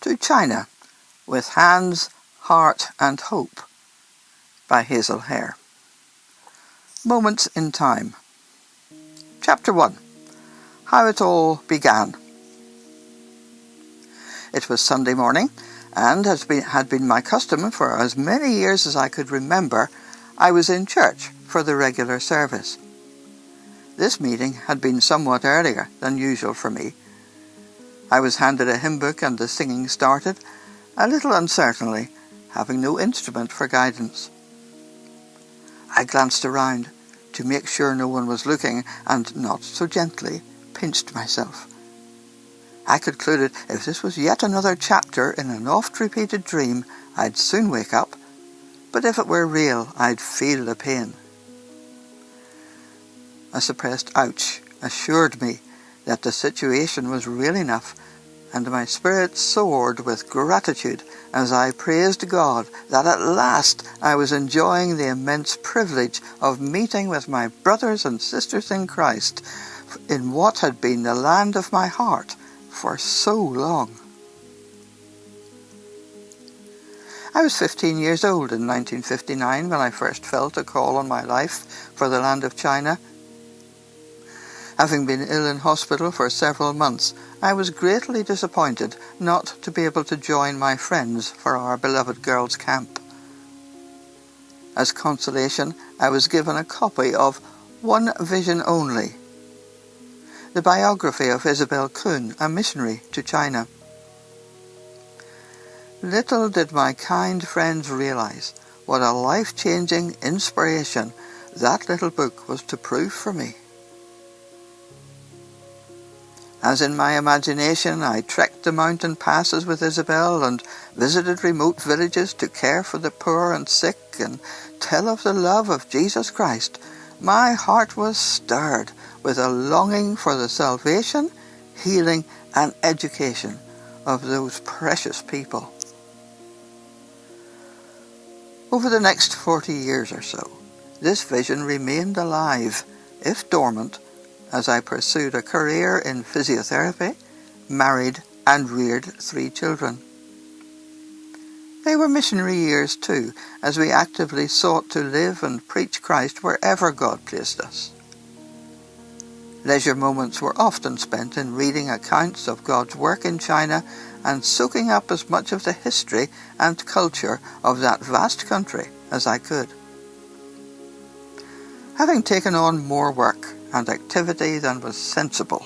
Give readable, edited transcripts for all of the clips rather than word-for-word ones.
To China, with Hands, Heart and Hope by Hazel Hare. Moments in Time. Chapter 1. How it all began. It was Sunday morning, and as had been my custom for as many years as I could remember, I was in church for the regular service. This meeting had been somewhat earlier than usual for me. I was handed a hymn book and the singing started, a little uncertainly, having no instrument for guidance. I glanced around to make sure no one was looking and not so gently pinched myself. I concluded if this was yet another chapter in an oft-repeated dream, I'd soon wake up, but if it were real, I'd feel the pain. A suppressed ouch assured me that the situation was real enough, and my spirit soared with gratitude as I praised God that at last I was enjoying the immense privilege of meeting with my brothers and sisters in Christ in what had been the land of my heart for so long. I was 15 years old in 1959 when I first felt a call on my life for the land of China. Having been ill in hospital for several months, I was greatly disappointed not to be able to join my friends for our beloved girls' camp. As consolation, I was given a copy of One Vision Only, the biography of Isabel Kuhn, a missionary to China. Little did my kind friends realize what a life-changing inspiration that little book was to prove for me. As in my imagination I trekked the mountain passes with Isabel and visited remote villages to care for the poor and sick and tell of the love of Jesus Christ, my heart was stirred with a longing for the salvation, healing and education of those precious people. Over the next 40 years or so, this vision remained alive, if dormant, as I pursued a career in physiotherapy, married and reared 3 children. They were missionary years too, as we actively sought to live and preach Christ wherever God placed us. Leisure moments were often spent in reading accounts of God's work in China and soaking up as much of the history and culture of that vast country as I could. Having taken on more work and activity than was sensible,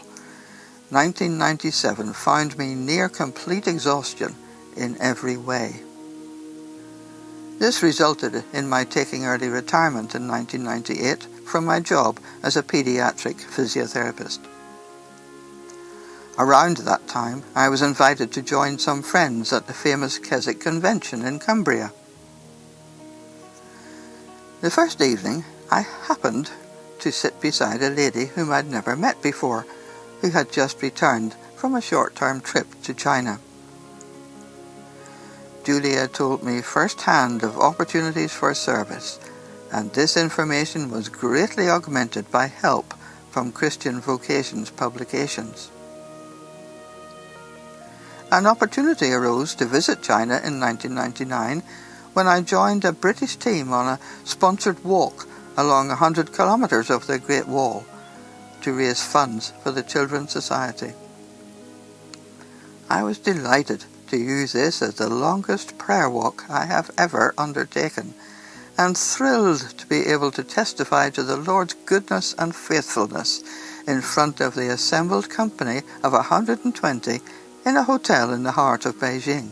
1997 found me near complete exhaustion in every way. This resulted in my taking early retirement in 1998 from my job as a pediatric physiotherapist. Around that time, I was invited to join some friends at the famous Keswick Convention in Cumbria. The first evening, I happened to sit beside a lady whom I'd never met before, who had just returned from a short-term trip to China. Julia told me firsthand of opportunities for service, and this information was greatly augmented by help from Christian Vocations publications. An opportunity arose to visit China in 1999 when I joined a British team on a sponsored walk along 100 kilometres of the Great Wall to raise funds for the Children's Society. I was delighted to use this as the longest prayer walk I have ever undertaken, and thrilled to be able to testify to the Lord's goodness and faithfulness in front of the assembled company of 120 in a hotel in the heart of Beijing.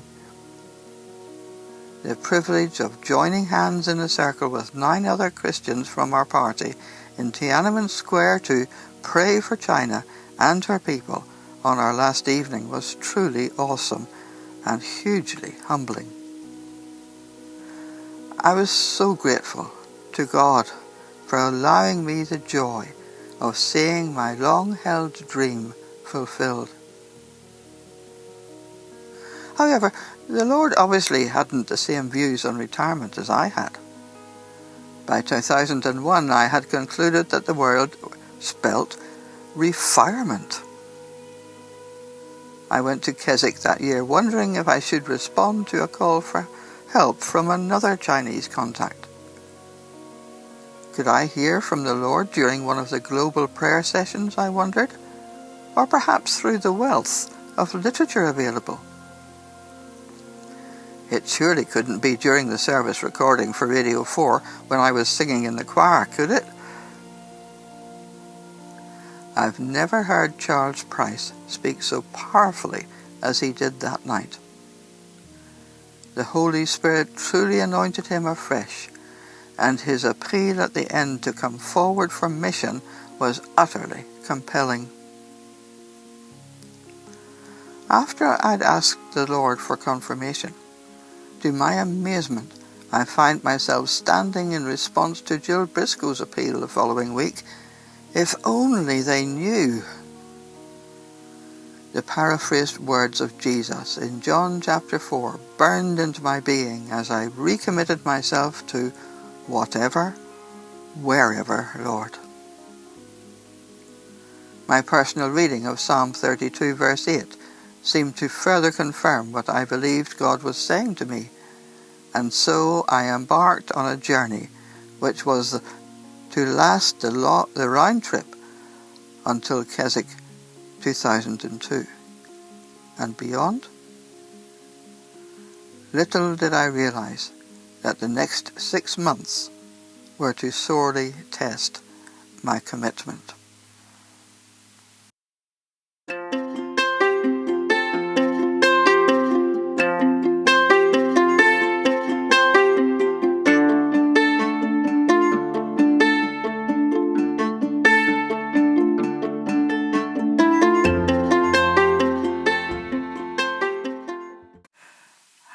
The privilege of joining hands in a circle with 9 other Christians from our party in Tiananmen Square to pray for China and her people on our last evening was truly awesome and hugely humbling. I was so grateful to God for allowing me the joy of seeing my long-held dream fulfilled. However, the Lord obviously hadn't the same views on retirement as I had. By 2001, I had concluded that the word spelt refirement. I went to Keswick that year wondering if I should respond to a call for help from another Chinese contact. Could I hear from the Lord during one of the global prayer sessions, I wondered? Or perhaps through the wealth of literature available? It surely couldn't be during the service recording for Radio 4 when I was singing in the choir, could it? I've never heard Charles Price speak so powerfully as he did that night. The Holy Spirit truly anointed him afresh, and his appeal at the end to come forward for mission was utterly compelling. After I'd asked the Lord for confirmation, to my amazement, I find myself standing in response to Jill Briscoe's appeal the following week. If only they knew. The paraphrased words of Jesus in John chapter 4 burned into my being as I recommitted myself to whatever, wherever, Lord. My personal reading of Psalm 32 verse 8 seemed to further confirm what I believed God was saying to me, and so I embarked on a journey which was to last the round trip until Keswick 2002. And beyond? Little did I realize that the next 6 months were to sorely test my commitment.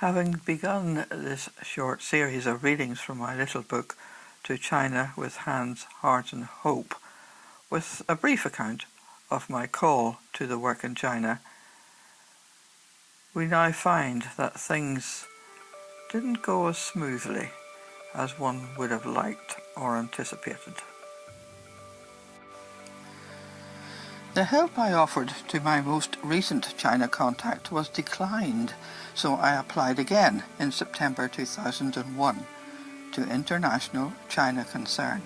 Having begun this short series of readings from my little book, To China with Hands, Heart and Hope, with a brief account of my call to the work in China, we now find that things didn't go as smoothly as one would have liked or anticipated. The help I offered to my most recent China contact was declined, so I applied again in September 2001 to International China Concern,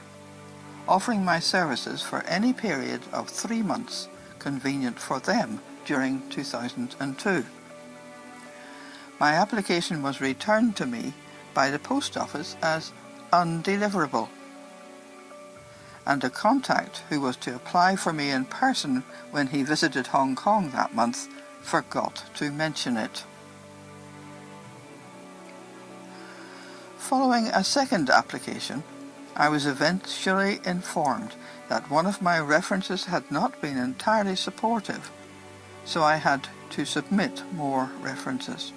offering my services for any period of 3 months convenient for them during 2002. My application was returned to me by the post office as undeliverable, and a contact who was to apply for me in person when he visited Hong Kong that month forgot to mention it. Following a second application, I was eventually informed that one of my references had not been entirely supportive, so I had to submit more references.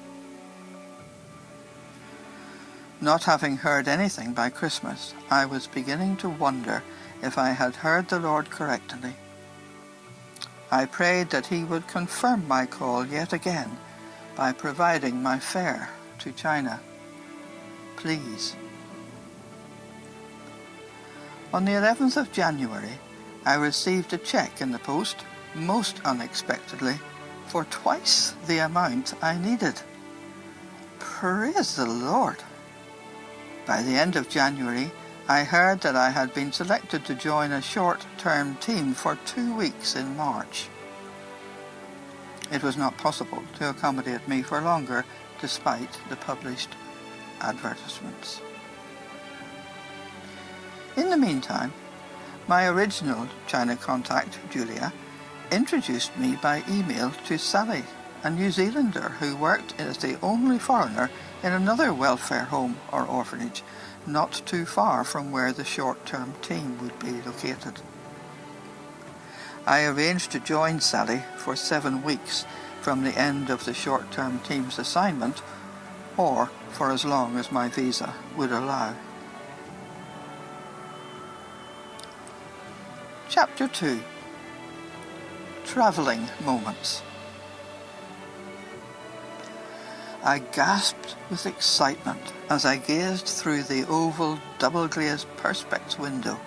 Not having heard anything by Christmas, I was beginning to wonder if I had heard the Lord correctly. I prayed that he would confirm my call yet again by providing my fare to China. Please. On the 11th of January, I received a cheque in the post, most unexpectedly, for twice the amount I needed. Praise the Lord! By the end of January, I heard that I had been selected to join a short-term team for 2 weeks in March. It was not possible to accommodate me for longer, despite the published advertisements. In the meantime, my original China contact, Julia, introduced me by email to Sally, a New Zealander who worked as the only foreigner in another welfare home or orphanage not too far from where the short-term team would be located. I arranged to join Sally for 7 weeks from the end of the short-term team's assignment, or for as long as my visa would allow. Chapter 2. Travelling Moments. I gasped with excitement as I gazed through the oval double-glazed perspex window.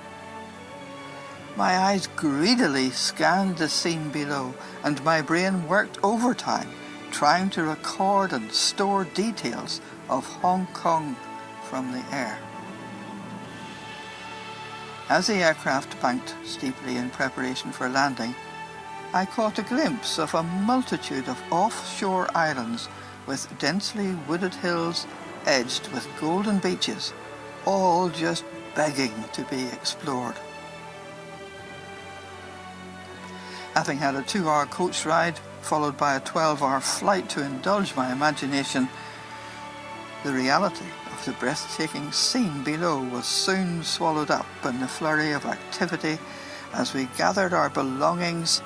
My eyes greedily scanned the scene below, and my brain worked overtime, trying to record and store details of Hong Kong from the air. As the aircraft banked steeply in preparation for landing, I caught a glimpse of a multitude of offshore islands with densely wooded hills edged with golden beaches, all just begging to be explored. Having had a 2-hour coach ride, followed by a 12-hour flight to indulge my imagination, the reality of the breathtaking scene below was soon swallowed up in the flurry of activity as we gathered our belongings,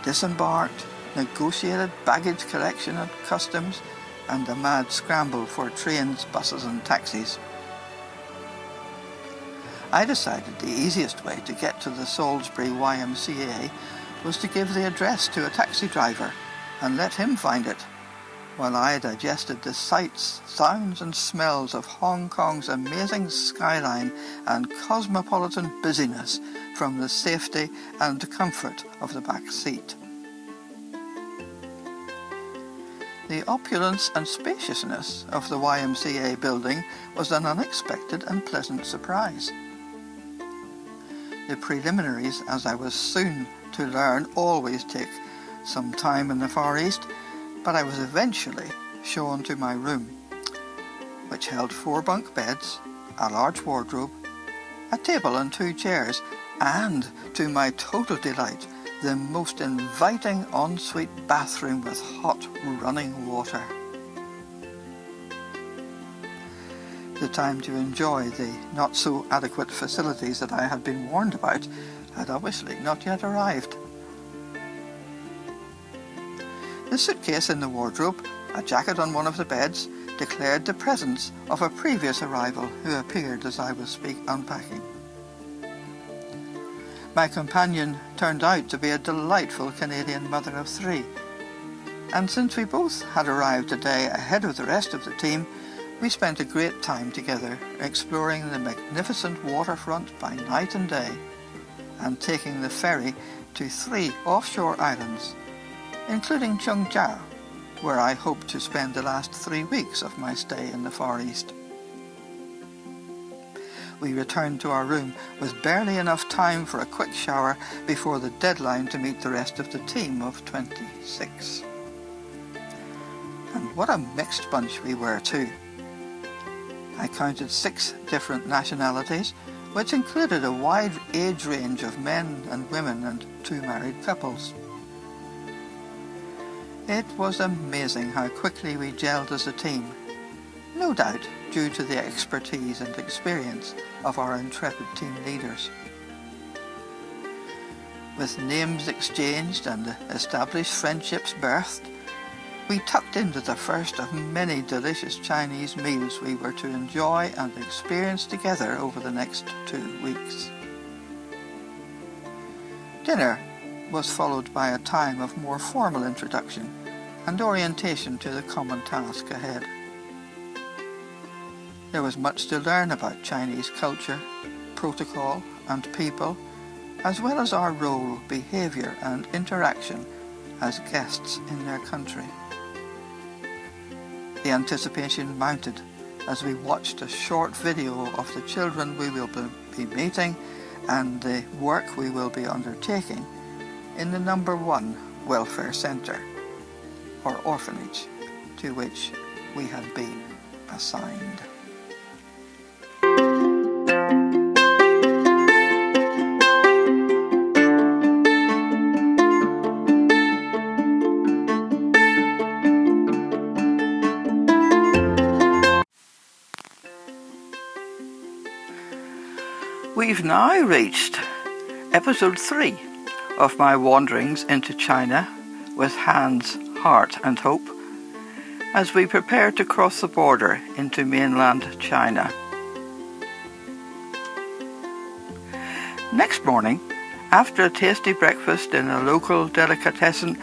disembarked, negotiated baggage collection at customs, and a mad scramble for trains, buses and taxis. I decided the easiest way to get to the Salisbury YMCA was to give the address to a taxi driver and let him find it, while I digested the sights, sounds and smells of Hong Kong's amazing skyline and cosmopolitan busyness from the safety and comfort of the back seat. The opulence and spaciousness of the YMCA building was an unexpected and pleasant surprise. The preliminaries, as I was soon to learn, always take some time in the Far East, but I was eventually shown to my room, which held 4 bunk beds, a large wardrobe, a table and 2 chairs, and, to my total delight, the most inviting ensuite bathroom with hot running water. The time to enjoy the not-so-adequate facilities that I had been warned about had obviously not yet arrived. The suitcase in the wardrobe, a jacket on one of the beds, declared the presence of a previous arrival who appeared as I was unpacking. My companion turned out to be a delightful Canadian mother of 3, and since we both had arrived a day ahead of the rest of the team, we spent a great time together exploring the magnificent waterfront by night and day, and taking the ferry to 3 offshore islands, including Chungchao, where I hope to spend the last 3 weeks of my stay in the Far East. We returned to our room with barely enough time for a quick shower before the deadline to meet the rest of the team of 26. And what a mixed bunch we were too. I counted 6 different nationalities, which included a wide age range of men and women and 2 married couples. It was amazing how quickly we gelled as a team, no doubt due to the expertise and experience of our intrepid team leaders. With names exchanged and established friendships birthed, we tucked into the first of many delicious Chinese meals we were to enjoy and experience together over the next 2 weeks. Dinner was followed by a time of more formal introduction and orientation to the common task ahead. There was much to learn about Chinese culture, protocol and people, as well as our role, behaviour and interaction as guests in their country. The anticipation mounted as we watched a short video of the children we will be meeting and the work we will be undertaking in the number 1 welfare centre, or orphanage, to which we had been assigned. We've now reached episode 3 of my wanderings into China with Hans, Heart and Hope as we prepare to cross the border into mainland China. Next morning, after a tasty breakfast in a local delicatessen,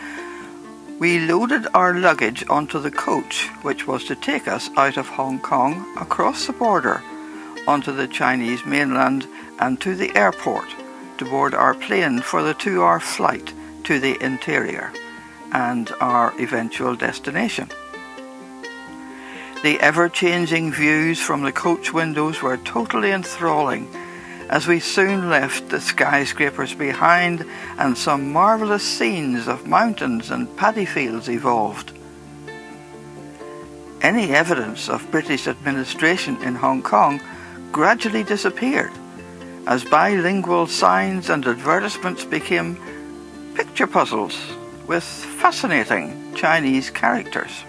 we loaded our luggage onto the coach which was to take us out of Hong Kong across the border onto the Chinese mainland and to the airport to board our plane for the 2-hour flight to the interior and our eventual destination. The ever-changing views from the coach windows were totally enthralling as we soon left the skyscrapers behind and some marvellous scenes of mountains and paddy fields evolved. Any evidence of British administration in Hong Kong gradually disappeared as bilingual signs and advertisements became picture puzzles with fascinating Chinese characters.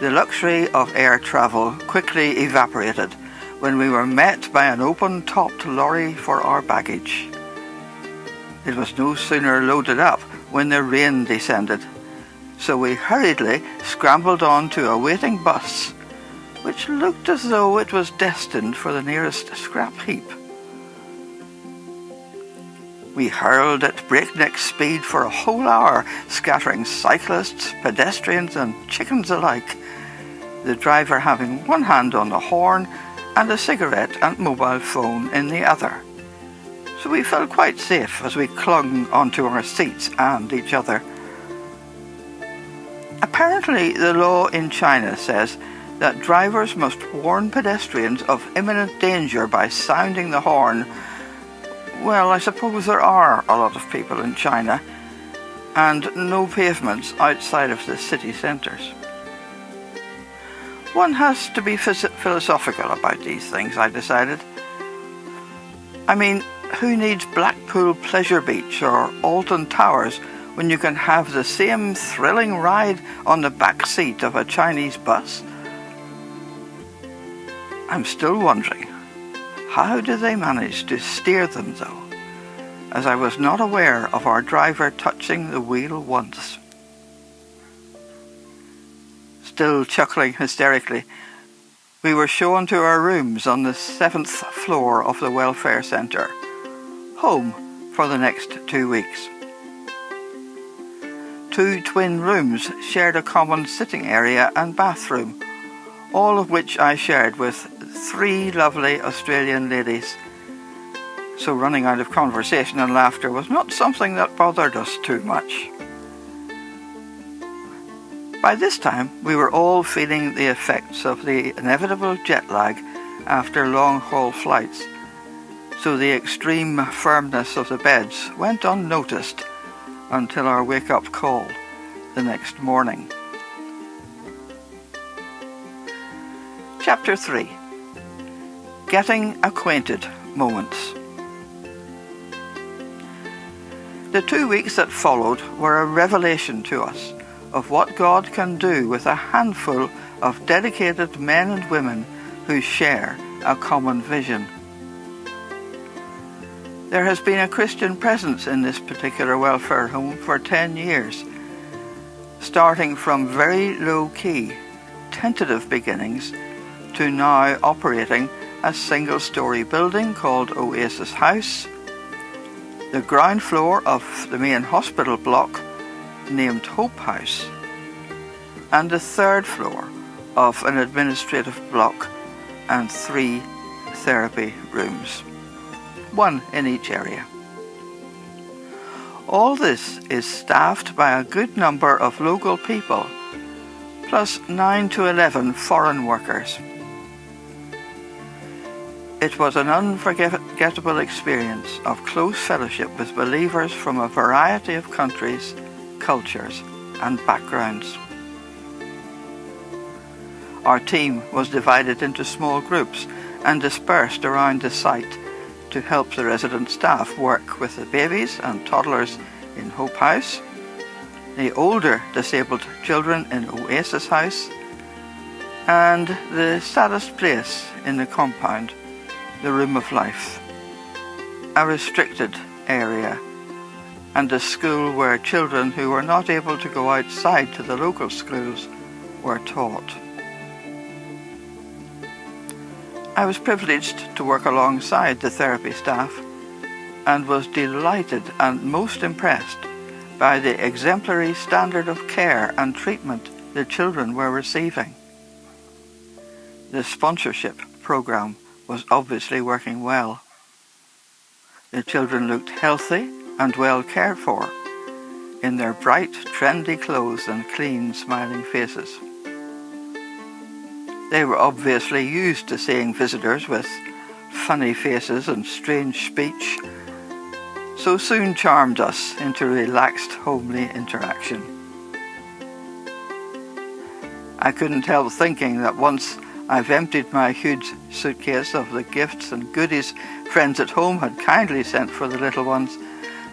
The luxury of air travel quickly evaporated when we were met by an open-topped lorry for our baggage. It was no sooner loaded up when the rain descended, so we hurriedly scrambled on to a waiting bus, which looked as though it was destined for the nearest scrap heap. We hurled at breakneck speed for a whole hour, scattering cyclists, pedestrians and chickens alike, the driver having one hand on the horn and a cigarette and mobile phone in the other. So we felt quite safe as we clung onto our seats and each other. Apparently, the law in China says that drivers must warn pedestrians of imminent danger by sounding the horn. Well, I suppose there are a lot of people in China, and no pavements outside of the city centres. One has to be philosophical about these things, I decided. I mean, who needs Blackpool Pleasure Beach or Alton Towers when you can have the same thrilling ride on the back seat of a Chinese bus? I'm still wondering, how do they manage to steer them though, as I was not aware of our driver touching the wheel once. Still chuckling hysterically, we were shown to our rooms on the 7th floor of the welfare centre, home for the next 2 weeks. 2 twin rooms shared a common sitting area and bathroom, all of which I shared with 3 lovely Australian ladies. So running out of conversation and laughter was not something that bothered us too much. By this time, we were all feeling the effects of the inevitable jet lag after long-haul flights, so the extreme firmness of the beds went unnoticed until our wake-up call the next morning. Chapter 3. Getting Acquainted Moments. The 2 weeks that followed were a revelation to us of what God can do with a handful of dedicated men and women who share a common vision. There has been a Christian presence in this particular welfare home for 10 years, starting from very low-key, tentative beginnings to now operating a single-storey building called Oasis House, the ground floor of the main hospital block named Hope House, and the 3rd floor of an administrative block and 3 therapy rooms, 1 in each area. All this is staffed by a good number of local people, plus 9 to 11 foreign workers. It was an unforgettable experience of close fellowship with believers from a variety of countries, cultures and backgrounds. Our team was divided into small groups and dispersed around the site to help the resident staff work with the babies and toddlers in Hope House, the older disabled children in Oasis House, and the saddest place in the compound, the Room of Life, a restricted area and a school where children who were not able to go outside to the local schools were taught. I was privileged to work alongside the therapy staff and was delighted and most impressed by the exemplary standard of care and treatment the children were receiving. The sponsorship program was obviously working well. The children looked healthy and well cared for, in their bright, trendy clothes and clean, smiling faces. They were obviously used to seeing visitors with funny faces and strange speech, so soon charmed us into relaxed, homely interaction. I couldn't help thinking that once I've emptied my huge suitcase of the gifts and goodies friends at home had kindly sent for the little ones,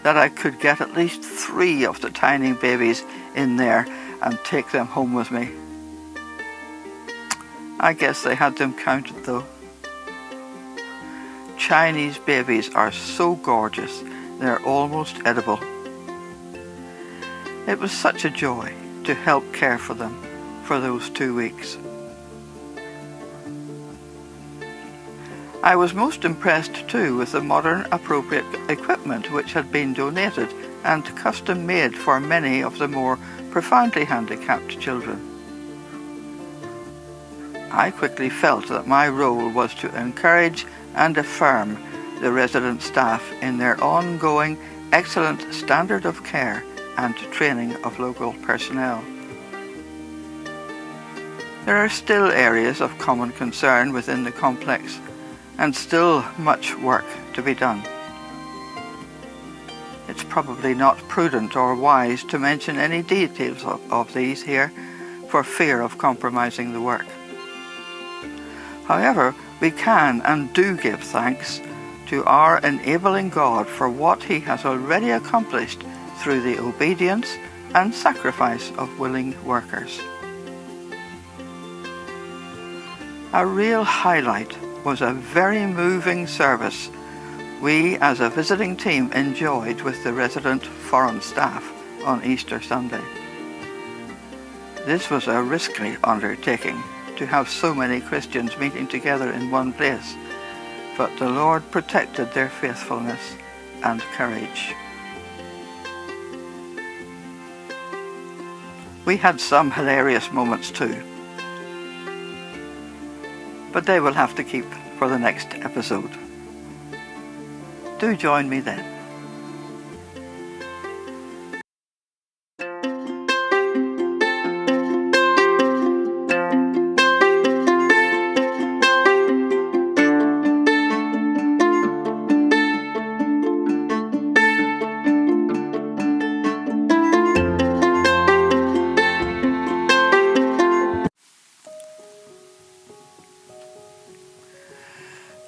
that I could get at least 3 of the tiny babies in there and take them home with me. I guess they had them counted though. Chinese babies are so gorgeous, they're almost edible. It was such a joy to help care for them for those 2 weeks. I was most impressed too with the modern appropriate equipment which had been donated and custom made for many of the more profoundly handicapped children. I quickly felt that my role was to encourage and affirm the resident staff in their ongoing excellent standard of care and training of local personnel. There are still areas of common concern within the complex, and still much work to be done. It's probably not prudent or wise to mention any details of these here for fear of compromising the work. However, we can and do give thanks to our enabling God for what He has already accomplished through the obedience and sacrifice of willing workers. A real highlight was a very moving service we as a visiting team enjoyed with the resident foreign staff on Easter Sunday. This was a risky undertaking to have so many Christians meeting together in one place, but the Lord protected their faithfulness and courage. We had some hilarious moments too, but they will have to keep for the next episode. Do join me then.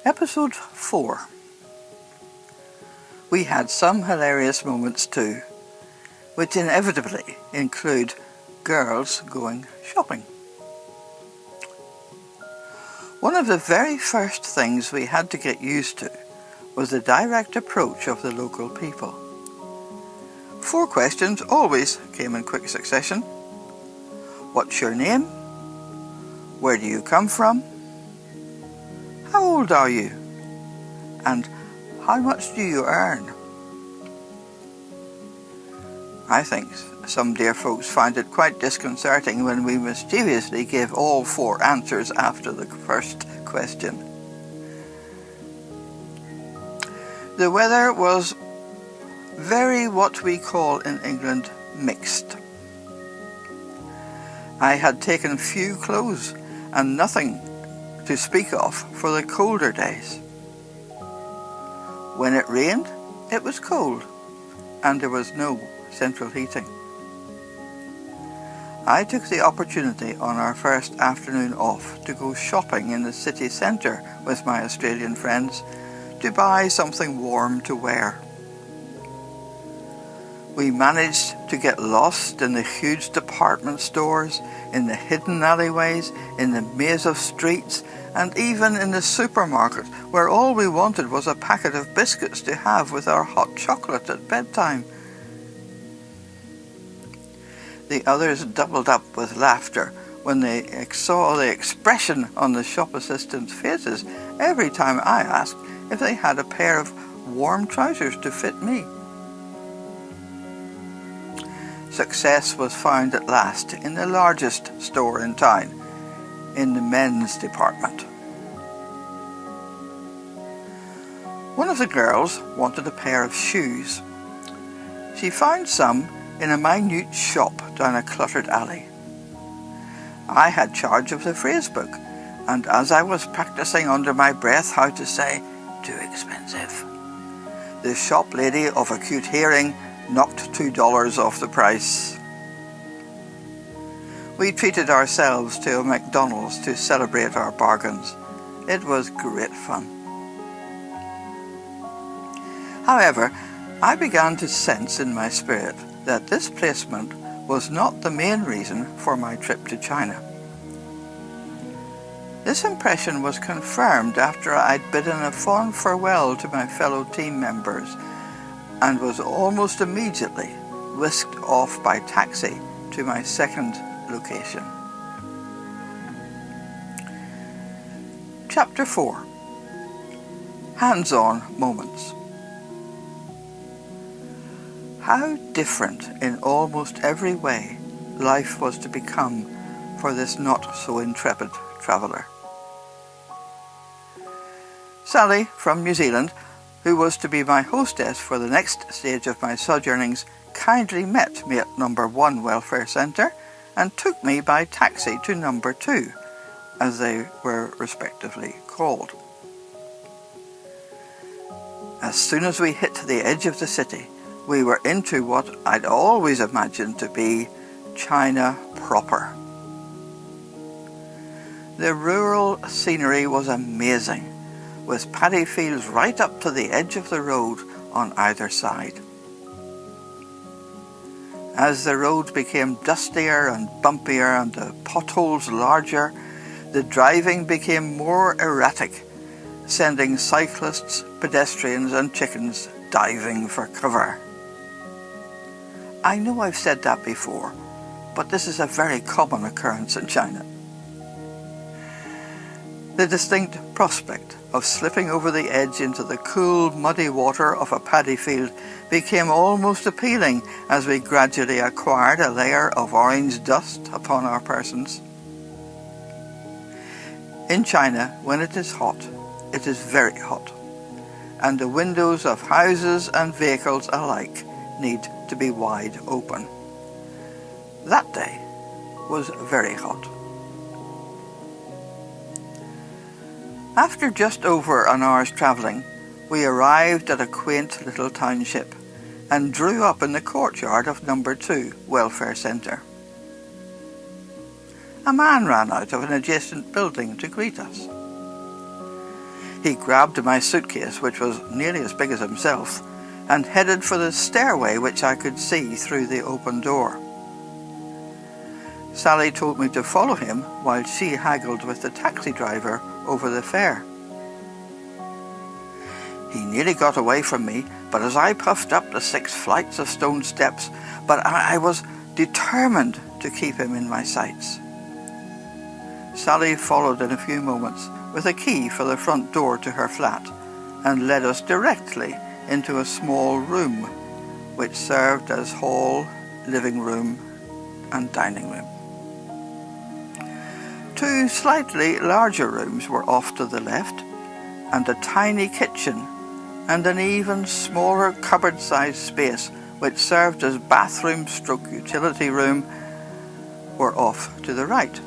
Episode 4. We had some hilarious moments too, which inevitably include girls going shopping. One of the very first things we had to get used to was the direct approach of the local people. 4 questions always came in quick succession. What's your name? Where do you come from? How old are you? And how much do you earn? I think some dear folks find it quite disconcerting when we mischievously give all 4 answers after the first question. The weather was very what we call in England mixed. I had taken few clothes and nothing to speak of for the colder days. When it rained, it was cold, and there was no central heating. I took the opportunity on our first afternoon off to go shopping in the city centre with my Australian friends to buy something warm to wear. We managed to get lost in the huge department stores, in the hidden alleyways, in the maze of streets, and even in the supermarket, where all we wanted was a packet of biscuits to have with our hot chocolate at bedtime. The others doubled up with laughter when they saw the expression on the shop assistants' faces every time I asked if they had a pair of warm trousers to fit me. Success was found at last in the largest store in town, in the men's department. One of the girls wanted a pair of shoes. She found some in a minute shop down a cluttered alley. I had charge of the phrase book, and as I was practicing under my breath how to say, "Too expensive," the shop lady of acute hearing knocked $2 off the price. We treated ourselves to a McDonald's to celebrate our bargains. It was great fun. However, I began to sense in my spirit that this placement was not the main reason for my trip to China. This impression was confirmed after I'd bidden a fond farewell to my fellow team members and was almost immediately whisked off by taxi to my second location. Chapter 4. Hands-on moments. How different in almost every way life was to become for this not-so-intrepid traveller. Sally from New Zealand, who was to be my hostess for the next stage of my sojournings, kindly met me at number 1 welfare centre and took me by taxi to number 2, as they were respectively called. As soon as we hit the edge of the city, we were into what I'd always imagined to be China proper. The rural scenery was amazing, with paddy fields right up to the edge of the road on either side. As the roads became dustier and bumpier and the potholes larger, the driving became more erratic, sending cyclists, pedestrians and chickens diving for cover. I know I've said that before, but this is a very common occurrence in China. The distinct prospect of slipping over the edge into the cool, muddy water of a paddy field became almost appealing as we gradually acquired a layer of orange dust upon our persons. In China, when it is hot, it is very hot, and the windows of houses and vehicles alike need to be wide open. That day was very hot. After just over an hour's travelling, we arrived at a quaint little township and drew up in the courtyard of number 2 welfare centre. A man ran out of an adjacent building to greet us. He grabbed my suitcase, which was nearly as big as himself, and headed for the stairway which I could see through the open door. Sally told me to follow him while she haggled with the taxi driver over the fare. He nearly got away from me, but as I puffed up the 6 flights of stone steps, I was determined to keep him in my sights. Sally followed in a few moments with a key for the front door to her flat and led us directly into a small room which served as hall, living room and dining room. 2 slightly larger rooms were off to the left, and a tiny kitchen and an even smaller cupboard-sized space which served as bathroom/utility room were off to the right.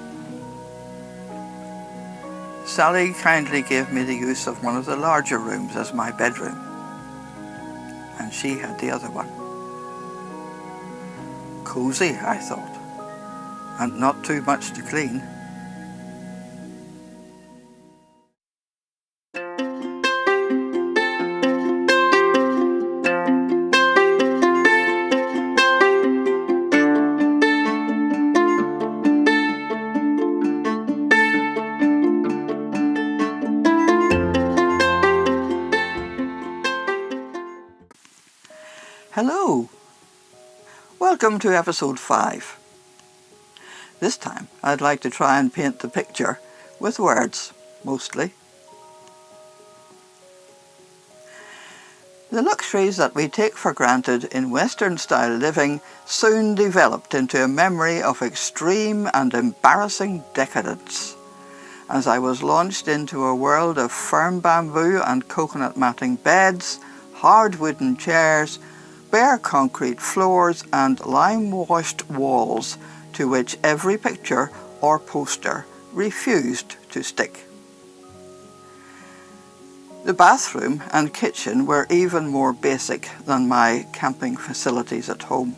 Sally kindly gave me the use of one of the larger rooms as my bedroom, and she had the other one. Cozy, I thought, and not too much to clean. Hello! Welcome to episode 5. This time I'd like to try and paint the picture with words, mostly. The luxuries that we take for granted in Western-style living soon developed into a memory of extreme and embarrassing decadence, as I was launched into a world of firm bamboo and coconut matting beds, hard wooden chairs, bare concrete floors and lime-washed walls to which every picture or poster refused to stick. The bathroom and kitchen were even more basic than my camping facilities at home,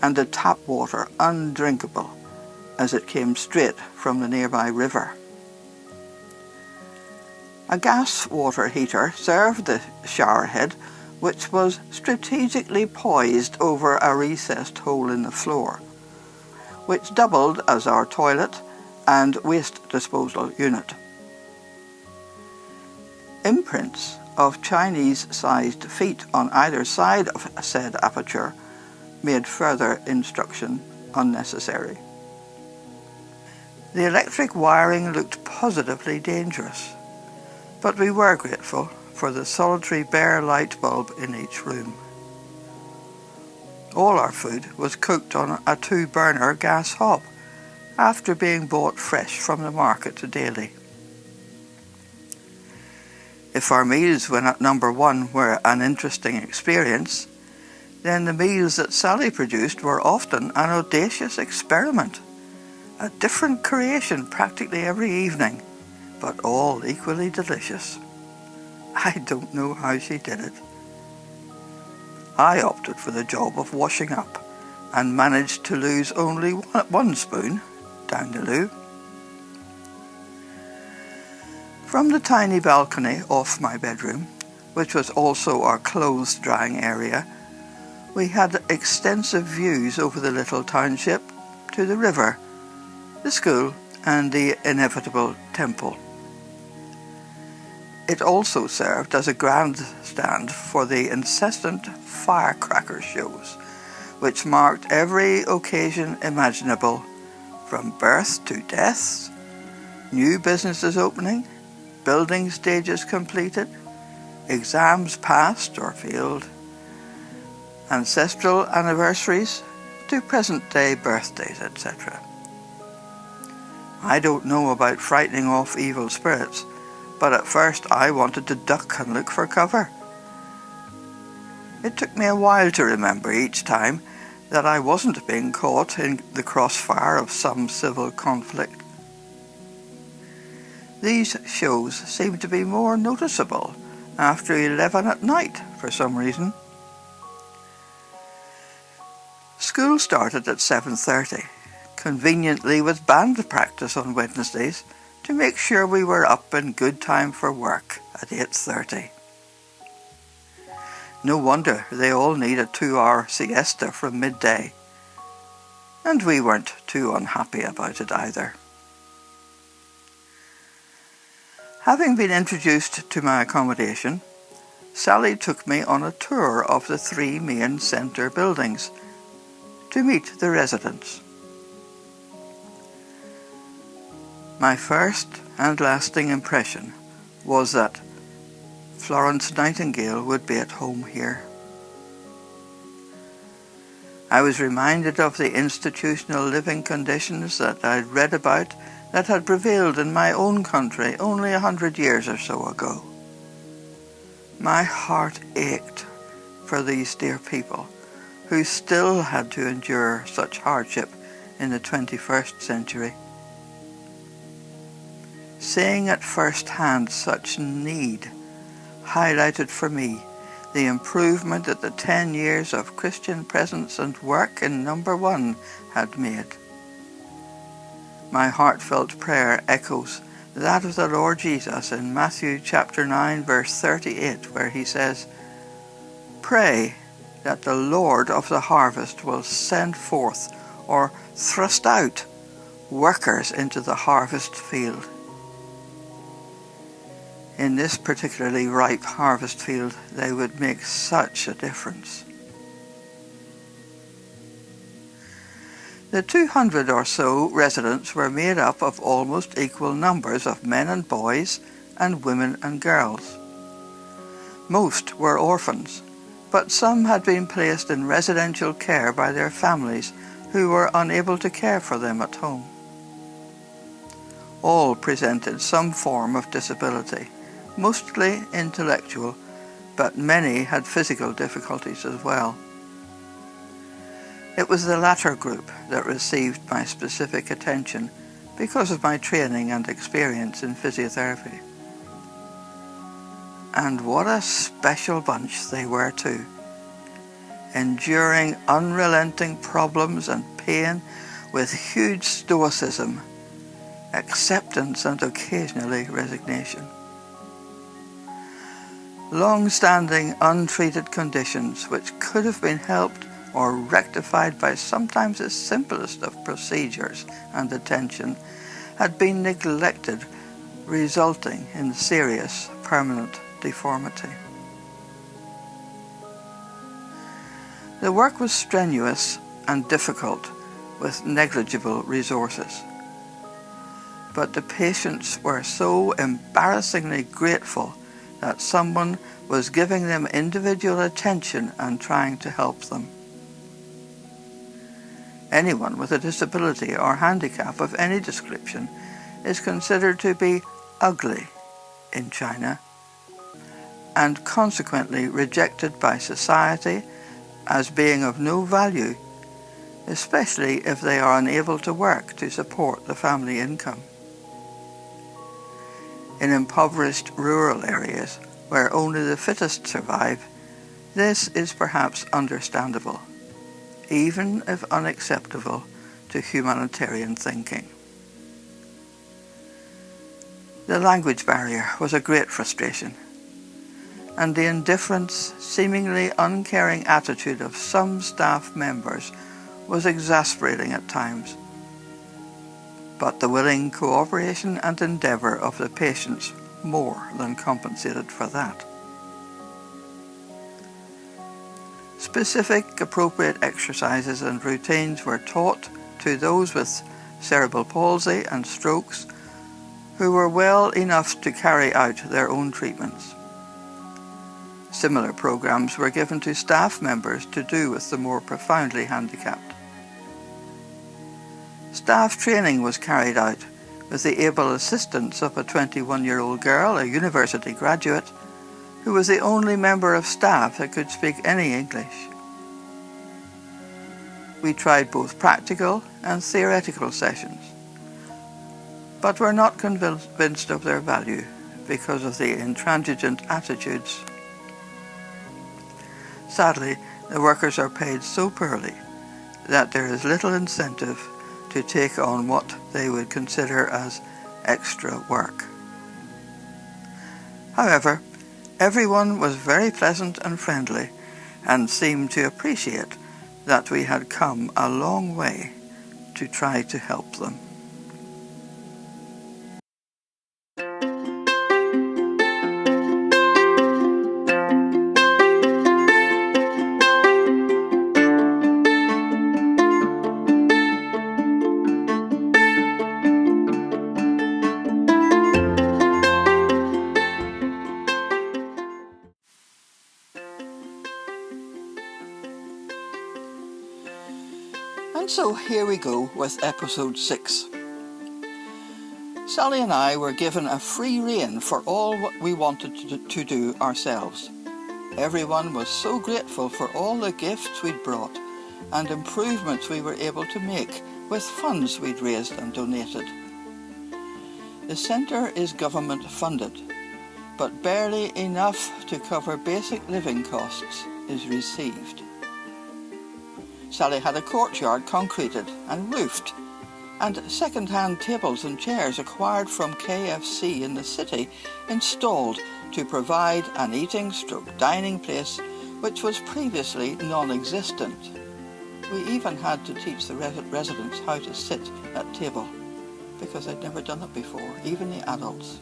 and the tap water undrinkable as it came straight from the nearby river. A gas water heater served the shower head, which was strategically poised over a recessed hole in the floor, which doubled as our toilet and waste disposal unit. Imprints of Chinese-sized feet on either side of said aperture made further instruction unnecessary. The electric wiring looked positively dangerous, but we were grateful for the solitary bare light bulb in each room. All our food was cooked on a 2-burner gas hob, after being bought fresh from the market daily. If our meals when at number 1 were an interesting experience, then the meals that Sally produced were often an audacious experiment, a different creation practically every evening, but all equally delicious. I don't know how she did it. I opted for the job of washing up and managed to lose only 1 spoon down the loo. From the tiny balcony off my bedroom, which was also our clothes drying area, we had extensive views over the little township, to the river, the school and the inevitable temple. It also served as a grandstand for the incessant firecracker shows, which marked every occasion imaginable, from birth to deaths, new businesses opening, building stages completed, exams passed or failed, ancestral anniversaries to present-day birthdays, etc. I don't know about frightening off evil spirits, but at first I wanted to duck and look for cover. It took me a while to remember each time that I wasn't being caught in the crossfire of some civil conflict. These shows seemed to be more noticeable after 11 at night for some reason. School started at 7:30, conveniently with band practice on Wednesdays to make sure we were up in good time for work at 8:30. No wonder they all need a 2-hour siesta from midday, and we weren't too unhappy about it either. Having been introduced to my accommodation, Sally took me on a tour of the 3 main centre buildings to meet the residents. My first and lasting impression was that Florence Nightingale would be at home here. I was reminded of the institutional living conditions that I'd read about that had prevailed in my own country only 100 years or so ago. My heart ached for these dear people who still had to endure such hardship in the 21st century. Seeing at first hand such need highlighted for me the improvement that the 10 years of Christian presence and work in number 1 had made. My heartfelt prayer echoes that of the Lord Jesus in Matthew chapter 9 verse 38, where he says, "Pray that the Lord of the harvest will send forth or thrust out workers into the harvest field." In this particularly ripe harvest field, they would make such a difference. The 200 or so residents were made up of almost equal numbers of men and boys and women and girls. Most were orphans, but some had been placed in residential care by their families who were unable to care for them at home. All presented some form of disability, mostly intellectual, but many had physical difficulties as well. It was the latter group that received my specific attention because of my training and experience in physiotherapy. And what a special bunch they were too, enduring unrelenting problems and pain with huge stoicism, acceptance and occasionally resignation. Long-standing untreated conditions which could have been helped or rectified by sometimes the simplest of procedures and attention had been neglected, resulting in serious permanent deformity. The work was strenuous and difficult with negligible resources. But the patients were so embarrassingly grateful that someone was giving them individual attention and trying to help them. Anyone with a disability or handicap of any description is considered to be ugly in China and consequently rejected by society as being of no value, especially if they are unable to work to support the family income. In impoverished rural areas where only the fittest survive, this is perhaps understandable, even if unacceptable to humanitarian thinking. The language barrier was a great frustration, and the indifference, seemingly uncaring attitude of some staff members was exasperating at times. But the willing cooperation and endeavour of the patients more than compensated for that. Specific appropriate exercises and routines were taught to those with cerebral palsy and strokes who were well enough to carry out their own treatments. Similar programs were given to staff members to do with the more profoundly handicapped. Staff training was carried out with the able assistance of a 21-year-old girl, a university graduate, who was the only member of staff that could speak any English. We tried both practical and theoretical sessions, but were not convinced of their value because of the intransigent attitudes. Sadly, the workers are paid so poorly that there is little incentive to take on what they would consider as extra work. However, everyone was very pleasant and friendly and seemed to appreciate that we had come a long way to try to help them. And so here we go with episode 6. Sally and I were given a free rein for all what we wanted to do ourselves. Everyone was so grateful for all the gifts we'd brought and improvements we were able to make with funds we'd raised and donated. The centre is government funded, but barely enough to cover basic living costs is received. Sally had a courtyard concreted and roofed, and second-hand tables and chairs acquired from KFC in the city installed to provide an eating/dining place which was previously non-existent. We even had to teach the residents how to sit at table, because they'd never done it before, even the adults.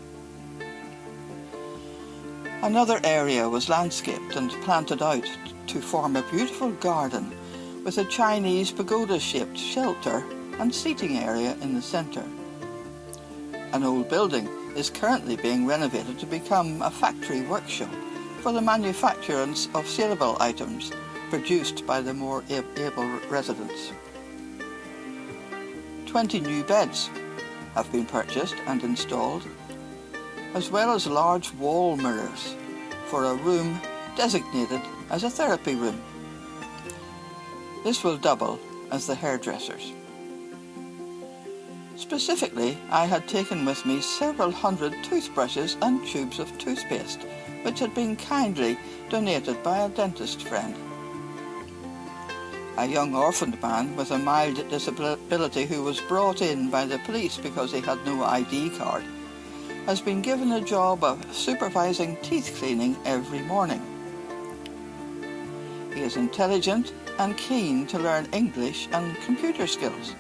Another area was landscaped and planted out to form a beautiful garden with a Chinese pagoda-shaped shelter and seating area in the centre. An old building is currently being renovated to become a factory workshop for the manufacture of saleable items produced by the more able residents. 20 new beds have been purchased and installed, as well as large wall mirrors for a room designated as a therapy room. This will double as the hairdressers. Specifically, I had taken with me several hundred toothbrushes and tubes of toothpaste, which had been kindly donated by a dentist friend. A young orphaned man with a mild disability who was brought in by the police because he had no ID card has been given a job of supervising teeth cleaning every morning. He is intelligent and keen to learn English and computer skills,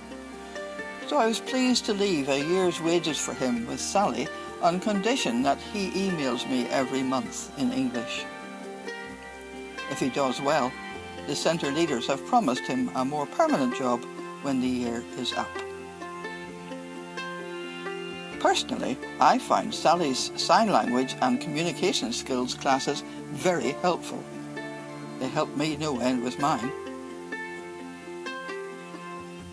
so I was pleased to leave a year's wages for him with Sally on condition that he emails me every month in English. If he does well, the centre leaders have promised him a more permanent job when the year is up. Personally, I find Sally's sign language and communication skills classes very helpful. They help me no end with mine.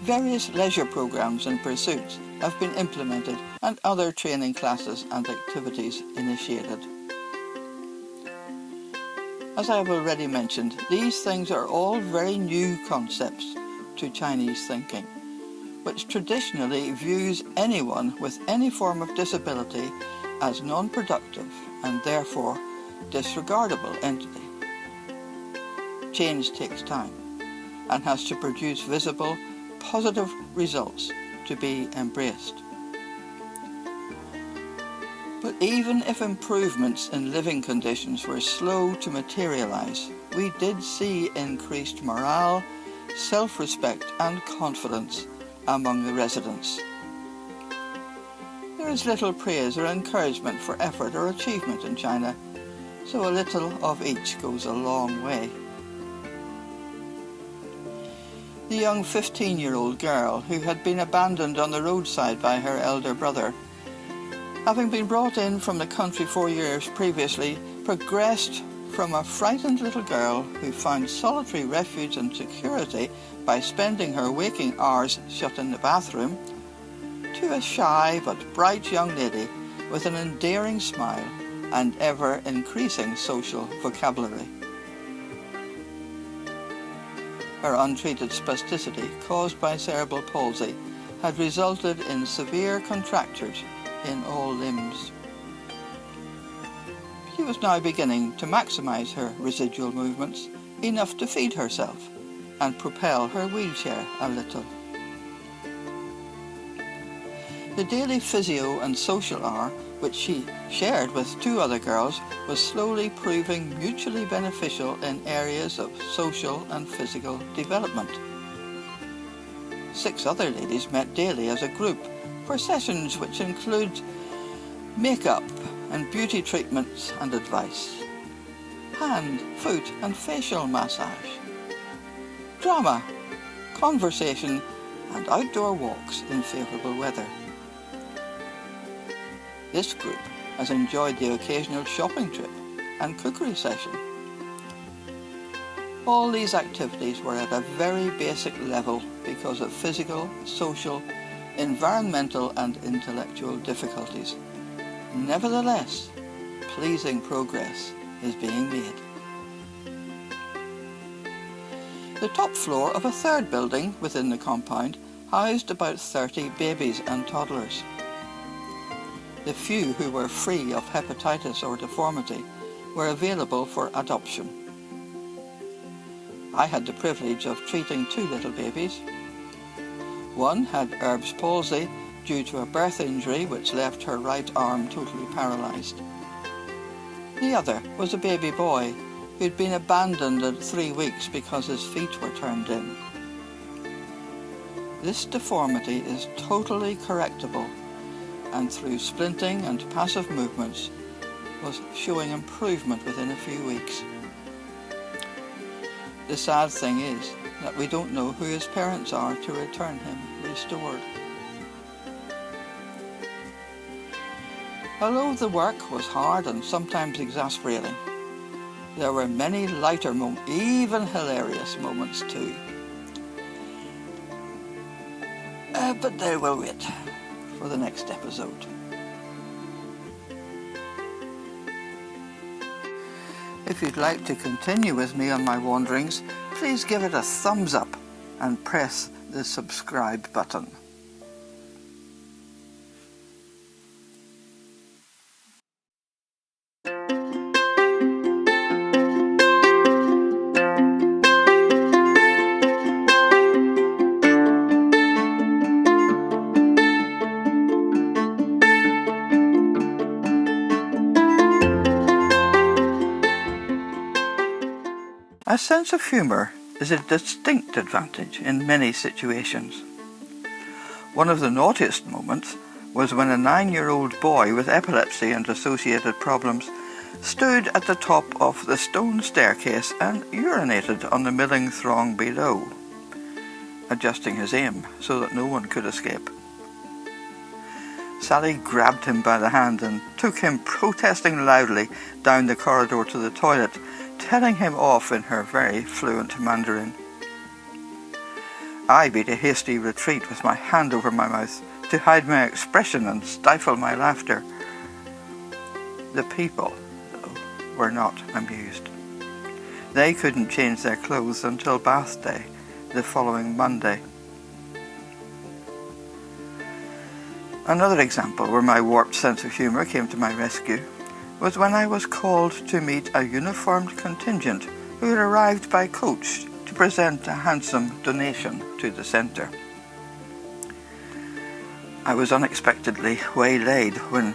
Various leisure programs and pursuits have been implemented and other training classes and activities initiated. As I have already mentioned, these things are all very new concepts to Chinese thinking, which traditionally views anyone with any form of disability as non-productive and therefore disregardable entity. Change takes time and has to produce visible, positive results to be embraced. But even if improvements in living conditions were slow to materialise, we did see increased morale, self-respect and confidence among the residents. There is little praise or encouragement for effort or achievement in China, so a little of each goes a long way. The young 15-year-old girl who had been abandoned on the roadside by her elder brother, having been brought in from the country 4 years previously, progressed from a frightened little girl who found solitary refuge and security by spending her waking hours shut in the bathroom, to a shy but bright young lady with an endearing smile and ever-increasing social vocabulary. Her untreated spasticity caused by cerebral palsy had resulted in severe contractures in all limbs. She was now beginning to maximise her residual movements, enough to feed herself and propel her wheelchair a little. The daily physio and social hour, which she shared with 2 other girls, was slowly proving mutually beneficial in areas of social and physical development. 6 other ladies met daily as a group for sessions which include makeup and beauty treatments and advice, hand, foot and facial massage, drama, conversation and outdoor walks in favourable weather. This group has enjoyed the occasional shopping trip and cookery session. All these activities were at a very basic level because of physical, social, environmental and intellectual difficulties. Nevertheless, pleasing progress is being made. The top floor of a 3rd building within the compound housed about 30 babies and toddlers. The few who were free of hepatitis or deformity were available for adoption. I had the privilege of treating 2 little babies. One had Erb's palsy due to a birth injury which left her right arm totally paralysed. The other was a baby boy who'd been abandoned at 3 weeks because his feet were turned in. This deformity is totally correctable, and through splinting and passive movements was showing improvement within a few weeks. The sad thing is that we don't know who his parents are to return him restored. Although the work was hard and sometimes exasperating, there were many lighter moments, even hilarious moments too. But they will wait for the next episode. If you'd like to continue with me on my wanderings, please give it a thumbs up and press the subscribe button. A sense of humour is a distinct advantage in many situations. One of the naughtiest moments was when a 9-year-old boy with epilepsy and associated problems stood at the top of the stone staircase and urinated on the milling throng below, adjusting his aim so that no one could escape. Sally grabbed him by the hand and took him protesting loudly down the corridor to the toilet, telling him off in her very fluent Mandarin. I beat a hasty retreat with my hand over my mouth to hide my expression and stifle my laughter. The people, though, were not amused. They couldn't change their clothes until bath day, the following Monday. Another example where my warped sense of humour came to my rescue was when I was called to meet a uniformed contingent who had arrived by coach to present a handsome donation to the centre. I was unexpectedly waylaid when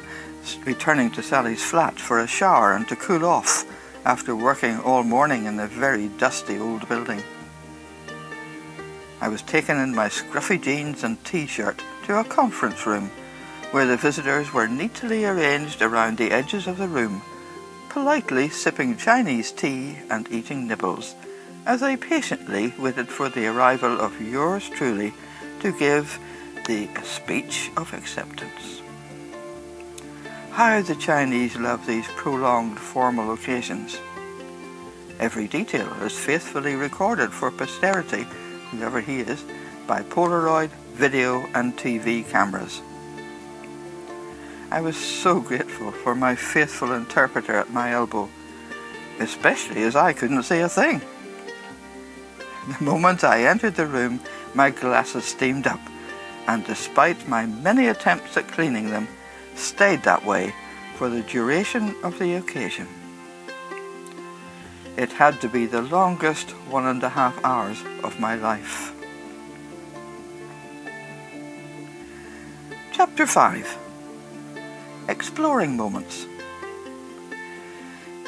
returning to Sally's flat for a shower and to cool off after working all morning in the very dusty old building. I was taken in my scruffy jeans and t-shirt to a conference room where the visitors were neatly arranged around the edges of the room, politely sipping Chinese tea and eating nibbles, as I patiently waited for the arrival of yours truly to give the speech of acceptance. How the Chinese love these prolonged formal occasions. Every detail is faithfully recorded for posterity, whoever he is, by Polaroid, video and TV cameras. I was so grateful for my faithful interpreter at my elbow, especially as I couldn't see a thing. The moment I entered the room, my glasses steamed up, and despite my many attempts at cleaning them, stayed that way for the duration of the occasion. It had to be the longest 1.5 hours of my life. Chapter 5. Exploring moments.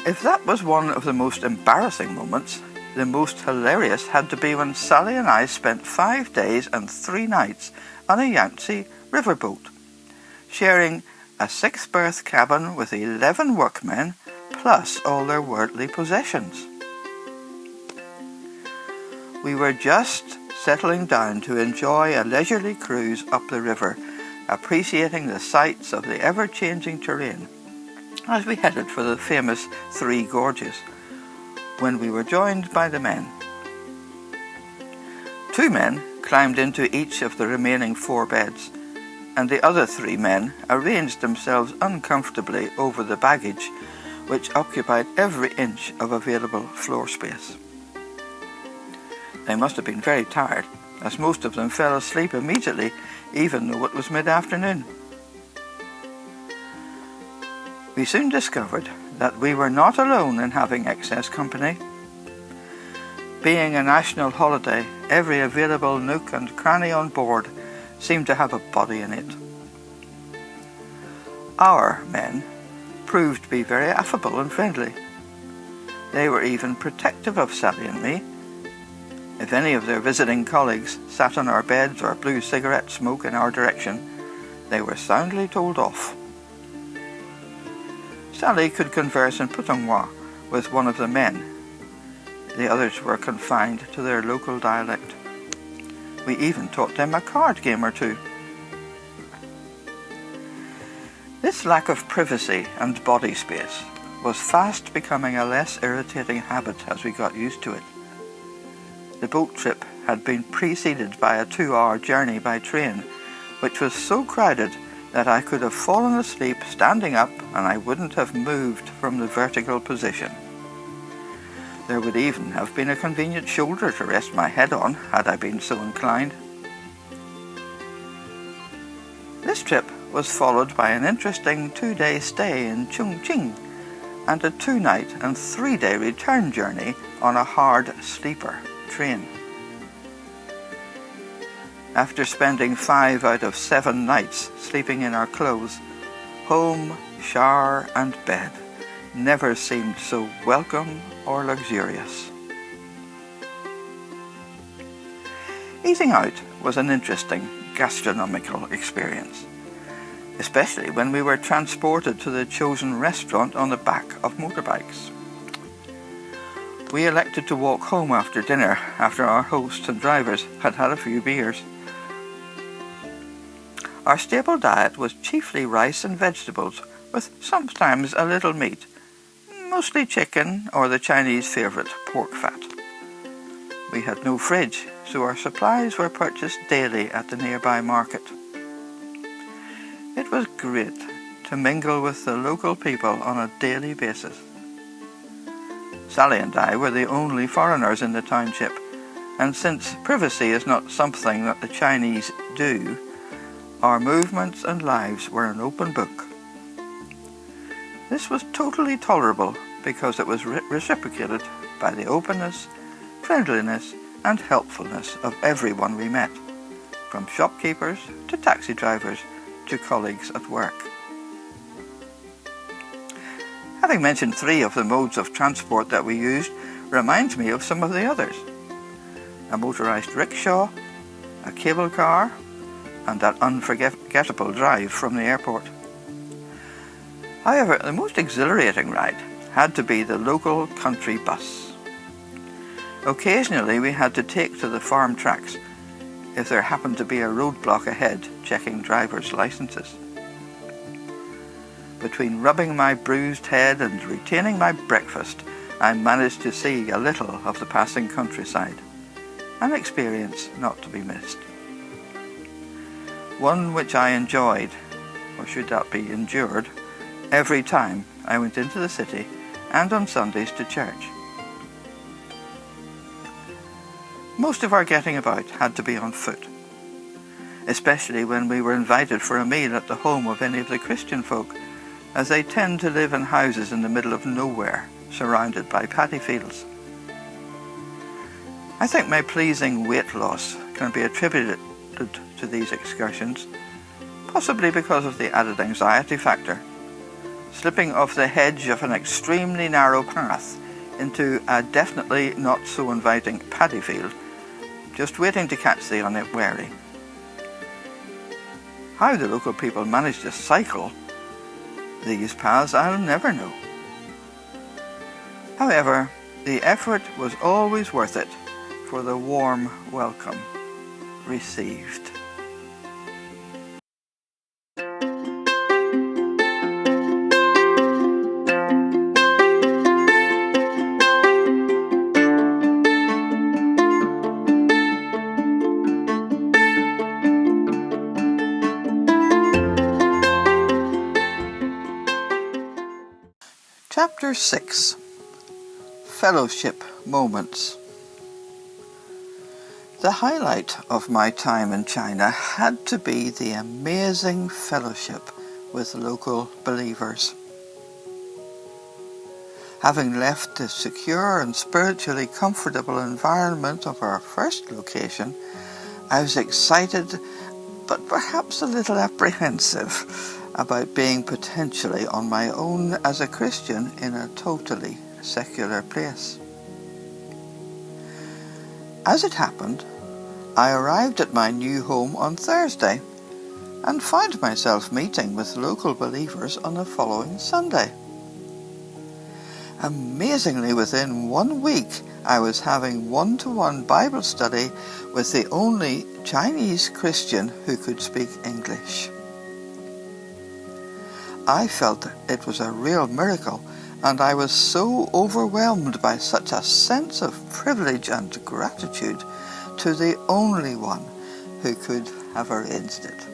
If that was one of the most embarrassing moments, the most hilarious had to be when Sally and I spent 5 days and 3 nights on a Yangtze riverboat, sharing a 6-berth cabin with 11 workmen plus all their worldly possessions. We were just settling down to enjoy a leisurely cruise up the river, appreciating the sights of the ever-changing terrain as we headed for the famous 3 Gorges, when we were joined by the men. 2 men climbed into each of the remaining 4 beds, and the other 3 men arranged themselves uncomfortably over the baggage, which occupied every inch of available floor space. They must have been very tired, as most of them fell asleep immediately, even though it was mid-afternoon. We soon discovered that we were not alone in having excess company. Being a national holiday, every available nook and cranny on board seemed to have a body in it. Our men proved to be very affable and friendly. They were even protective of Sally and me. If any of their visiting colleagues sat on our beds or blew cigarette smoke in our direction, they were soundly told off. Sally could converse in Putonghua with one of the men. The others were confined to their local dialect. We even taught them a card game or 2. This lack of privacy and body space was fast becoming a less irritating habit as we got used to it. The boat trip had been preceded by a 2-hour journey by train, which was so crowded that I could have fallen asleep standing up and I wouldn't have moved from the vertical position. There would even have been a convenient shoulder to rest my head on had I been so inclined. This trip was followed by an interesting 2-day stay in Chongqing and a 2-night and 3-day return journey on a hard sleeper train. After spending 5 out of 7 nights sleeping in our clothes, home, shower and bed never seemed so welcome or luxurious. Eating out was an interesting gastronomical experience, especially when we were transported to the chosen restaurant on the back of motorbikes. We elected to walk home after dinner after our hosts and drivers had had a few beers. Our staple diet was chiefly rice and vegetables, with sometimes a little meat, mostly chicken or the Chinese favourite, pork fat. We had no fridge, so our supplies were purchased daily at the nearby market. It was great to mingle with the local people on a daily basis. Sally and I were the only foreigners in the township, and since privacy is not something that the Chinese do, our movements and lives were an open book. This was totally tolerable because it was reciprocated by the openness, friendliness and helpfulness of everyone we met, from shopkeepers to taxi drivers to colleagues at work. Having mentioned 3 of the modes of transport that we used reminds me of some of the others. A motorised rickshaw, a cable car, and that unforgettable drive from the airport. However, the most exhilarating ride had to be the local country bus. Occasionally we had to take to the farm tracks if there happened to be a roadblock ahead checking drivers' licenses. Between rubbing my bruised head and retaining my breakfast, I managed to see a little of the passing countryside, an experience not to be missed. One which I enjoyed, or should that be endured, every time I went into the city and on Sundays to church. Most of our getting about had to be on foot, especially when we were invited for a meal at the home of any of the Christian folk, as they tend to live in houses in the middle of nowhere, surrounded by paddy fields. I think my pleasing weight loss can be attributed to these excursions, possibly because of the added anxiety factor. Slipping off the hedge of an extremely narrow path into a definitely not so inviting paddy field, just waiting to catch the unwary. How the local people manage to cycle these paths I'll never know. However, the effort was always worth it for the warm welcome received. Chapter 6. Fellowship Moments. The highlight of my time in China had to be the amazing fellowship with local believers. Having left the secure and spiritually comfortable environment of our first location, I was excited but perhaps a little apprehensive about being potentially on my own as a Christian in a totally secular place. As it happened, I arrived at my new home on Thursday and found myself meeting with local believers on the following Sunday. Amazingly, within 1 week, I was having one-to-one Bible study with the only Chinese Christian who could speak English. I felt it was a real miracle, and I was so overwhelmed by such a sense of privilege and gratitude to the only one who could have arranged it.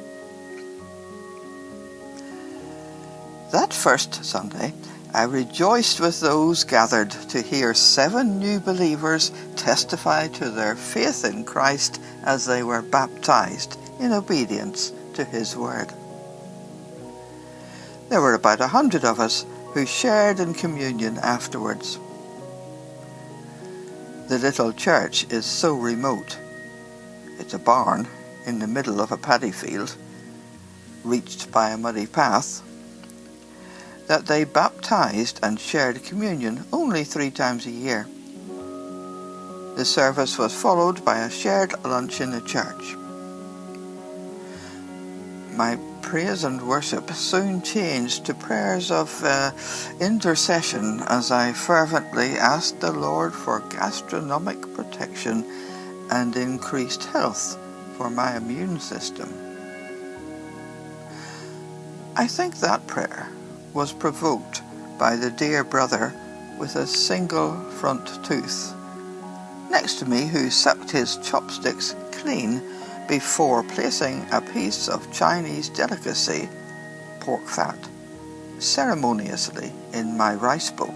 That first Sunday, I rejoiced with those gathered to hear 7 new believers testify to their faith in Christ as they were baptized in obedience to His word. There were about 100 of us who shared in communion afterwards. The little church is so remote. It's a barn in the middle of a paddy field, reached by a muddy path, that they baptized and shared communion only 3 times a year. The service was followed by a shared lunch in the church. My praise and worship soon changed to prayers of intercession as I fervently asked the Lord for gastronomic protection and increased health for my immune system. I think that prayer was provoked by the dear brother with a single front tooth next to me, who sucked his chopsticks clean before placing a piece of Chinese delicacy, pork fat, ceremoniously in my rice bowl.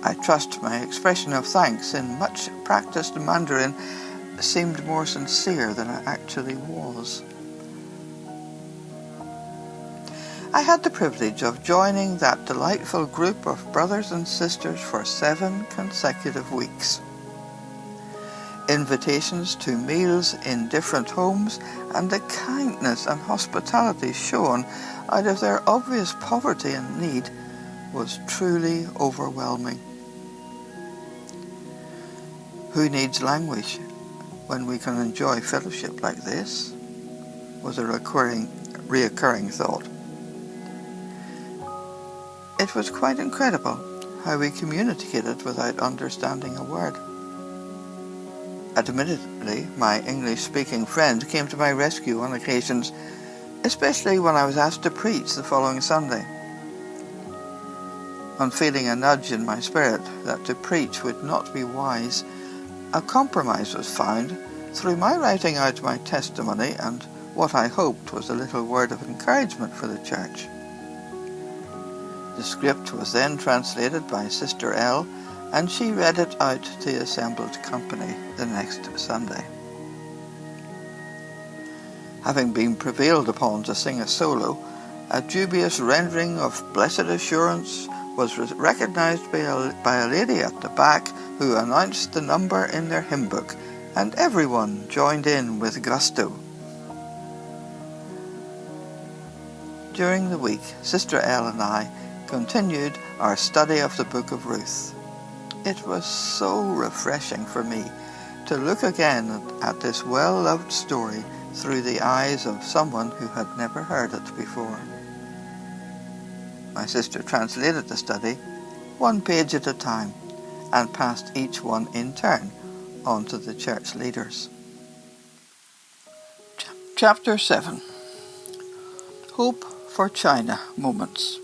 I trust my expression of thanks in much practiced Mandarin seemed more sincere than it actually was. I had the privilege of joining that delightful group of brothers and sisters for 7 consecutive weeks. Invitations to meals in different homes and the kindness and hospitality shown out of their obvious poverty and need was truly overwhelming. Who needs language when we can enjoy fellowship like this? Was a reoccurring thought. It was quite incredible how we communicated without understanding a word. Admittedly, my English-speaking friend came to my rescue on occasions, especially when I was asked to preach the following Sunday. On feeling a nudge in my spirit that to preach would not be wise, a compromise was found through my writing out my testimony and what I hoped was a little word of encouragement for the church. The script was then translated by Sister L, and she read it out to the assembled company the next Sunday. Having been prevailed upon to sing a solo, a dubious rendering of Blessed Assurance was recognized by a lady at the back who announced the number in their hymn book, and everyone joined in with gusto. During the week, Sister L and I continued our study of the Book of Ruth. It was so refreshing for me to look again at this well-loved story through the eyes of someone who had never heard it before. My sister translated the study 1 page at a time and passed each one in turn on to the church leaders. Chapter 7. Hope for China Moments.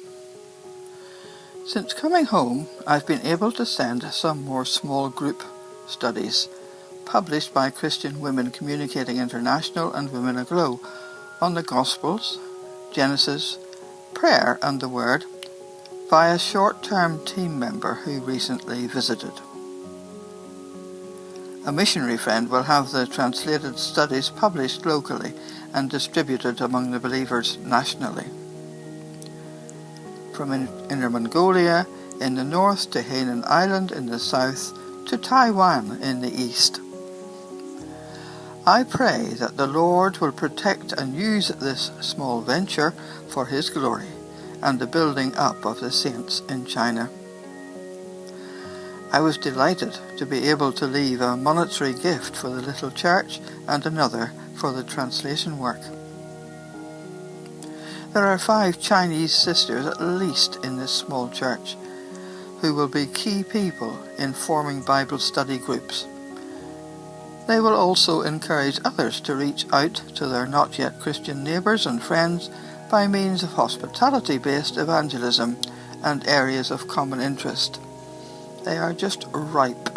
Since coming home, I've been able to send some more small group studies published by Christian Women Communicating International and Women Aglow on the Gospels, Genesis, prayer and the Word via a short-term team member who recently visited. A missionary friend will have the translated studies published locally and distributed among the believers nationally. From Inner Mongolia in the north to Hainan Island in the south to Taiwan in the east. I pray that the Lord will protect and use this small venture for His glory and the building up of the saints in China. I was delighted to be able to leave a monetary gift for the little church and another for the translation work. There are 5 Chinese sisters at least in this small church who will be key people in forming Bible study groups. They will also encourage others to reach out to their not yet Christian neighbours and friends by means of hospitality-based evangelism and areas of common interest. They are just ripe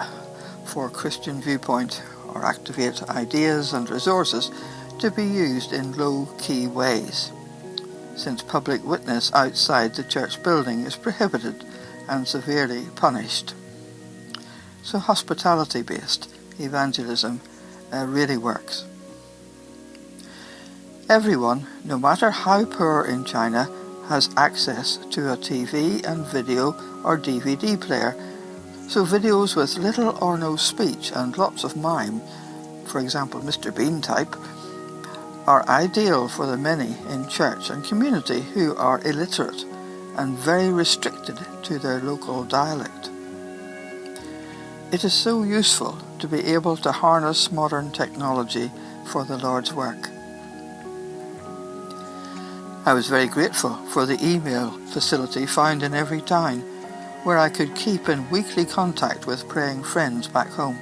for Christian viewpoint or activate ideas and resources to be used in low-key ways. since public witness outside the church building is prohibited and severely punished. So hospitality-based evangelism really works. Everyone, no matter how poor in China, has access to a TV and video or DVD player, so videos with little or no speech and lots of mime, for example Mr. Bean type, are ideal for the many in church and community who are illiterate and very restricted to their local dialect. It is so useful to be able to harness modern technology for the Lord's work. I was very grateful for the email facility found in every town, where I could keep in weekly contact with praying friends back home.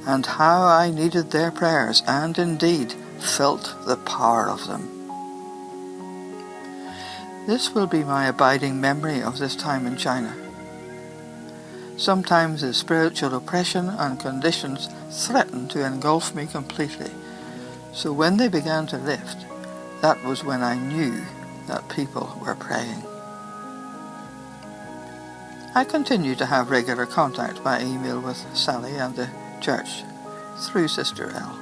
And how I needed their prayers, and indeed felt the power of them. This will be my abiding memory of this time in China. Sometimes the spiritual oppression and conditions threatened to engulf me completely, so when they began to lift, that was when I knew that people were praying. I continue to have regular contact by email with Sally and the church through Sister L.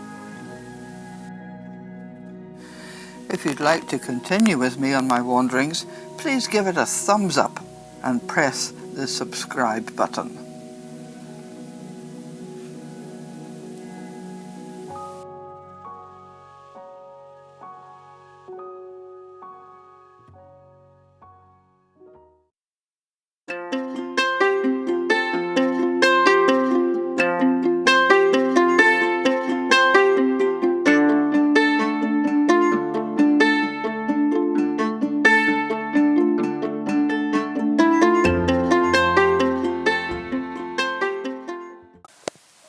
If you'd like to continue with me on my wanderings, please give it a thumbs up and press the subscribe button.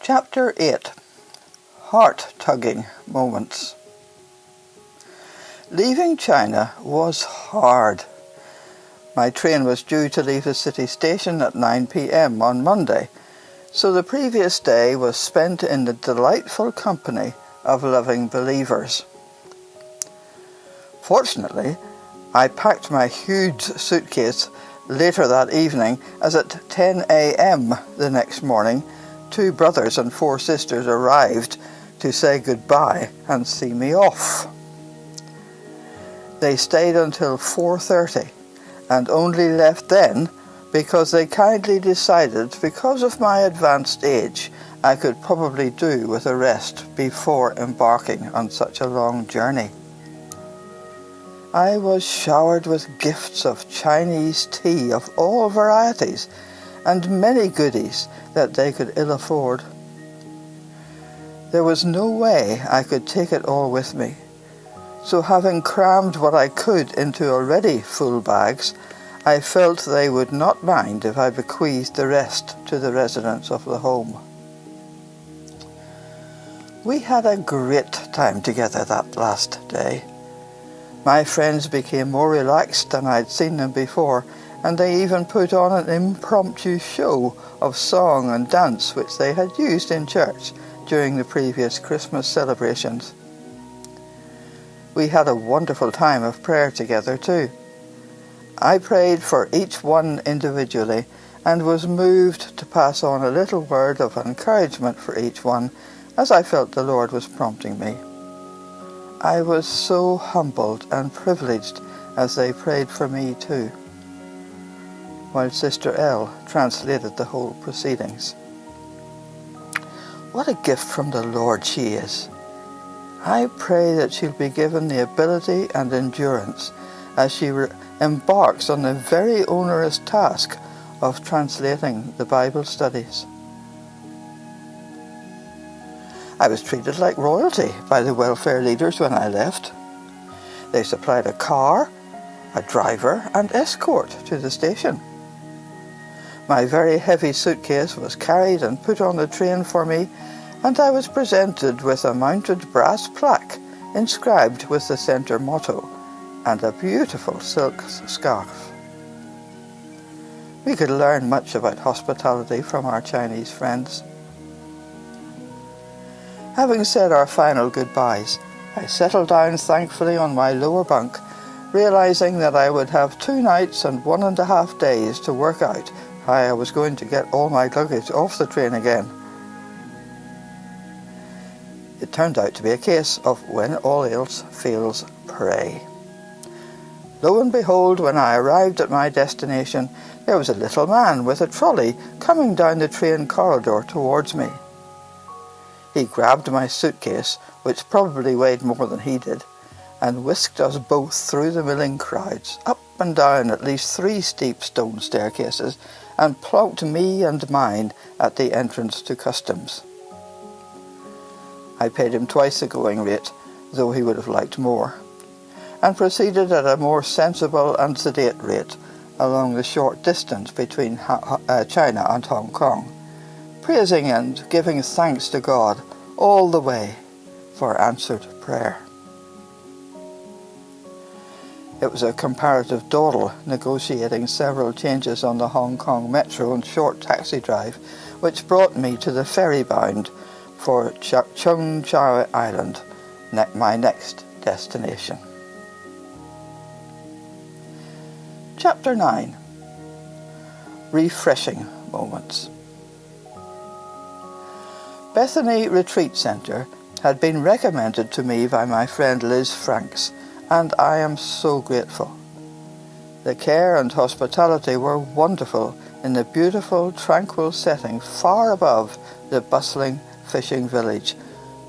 Chapter 8. Heart-tugging moments. Leaving China was hard. My train was due to leave the city station at 9 p.m. on Monday, so the previous day was spent in the delightful company of loving believers. Fortunately, I packed my huge suitcase later that evening, as at 10 a.m. the next morning, 2 brothers and 4 sisters arrived to say goodbye and see me off. They stayed until 4:30 and only left then because they kindly decided, because of my advanced age, I could probably do with a rest before embarking on such a long journey. I was showered with gifts of Chinese tea of all varieties and many goodies that they could ill afford. There was no way I could take it all with me, so having crammed what I could into already full bags, I felt they would not mind if I bequeathed the rest to the residents of the home. We had a great time together that last day. My friends became more relaxed than I'd seen them before, and they even put on an impromptu show of song and dance which they had used in church during the previous Christmas celebrations. We had a wonderful time of prayer together too. I prayed for each one individually and was moved to pass on a little word of encouragement for each one, as I felt the Lord was prompting me. I was so humbled and privileged as they prayed for me too, while Sister L translated the whole proceedings. What a gift from the Lord she is. I pray that she'll be given the ability and endurance as she embarks on the very onerous task of translating the Bible studies. I was treated like royalty by the welfare leaders when I left. They supplied a car, a driver and escort to the station. My very heavy suitcase was carried and put on the train for me, and I was presented with a mounted brass plaque inscribed with the centre motto and a beautiful silk scarf. We could learn much about hospitality from our Chinese friends. Having said our final goodbyes, I settled down thankfully on my lower bunk, realizing that I would have 2 nights and 1.5 days to work out how I was going to get all my luggage off the train again. It turned out to be a case of when all else fails, pray. Lo and behold, when I arrived at my destination, there was a little man with a trolley coming down the train corridor towards me. He grabbed my suitcase, which probably weighed more than he did, and whisked us both through the milling crowds, up and down at least 3 steep stone staircases, and plonked me and mine at the entrance to customs. I paid him twice the going rate, though he would have liked more, and proceeded at a more sensible and sedate rate along the short distance between China and Hong Kong, praising and giving thanks to God all the way for answered prayer. It was a comparative dawdle negotiating several changes on the Hong Kong Metro and short taxi drive, which brought me to the ferry bound for Chung Chau Island, my next destination. Chapter 9. Refreshing Moments. Bethany Retreat Centre had been recommended to me by my friend Liz Franks, and I am so grateful. The care and hospitality were wonderful in the beautiful, tranquil setting far above the bustling fishing village,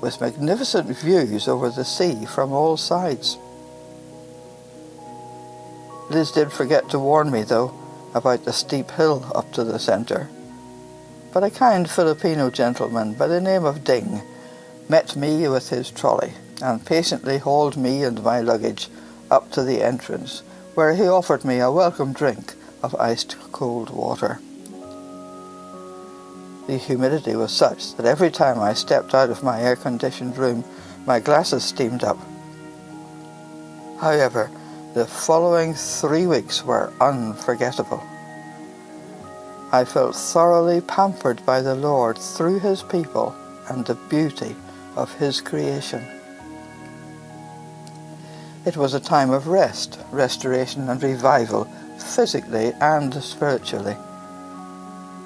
with magnificent views over the sea from all sides. Liz did forget to warn me, though, about the steep hill up to the centre, but a kind Filipino gentleman by the name of Ding met me with his trolley and patiently hauled me and my luggage up to the entrance, where he offered me a welcome drink of iced cold water. The humidity was such that every time I stepped out of my air-conditioned room, my glasses steamed up. However, the following 3 weeks were unforgettable. I felt thoroughly pampered by the Lord through His people and the beauty of His creation. It was a time of rest, restoration and revival, physically and spiritually.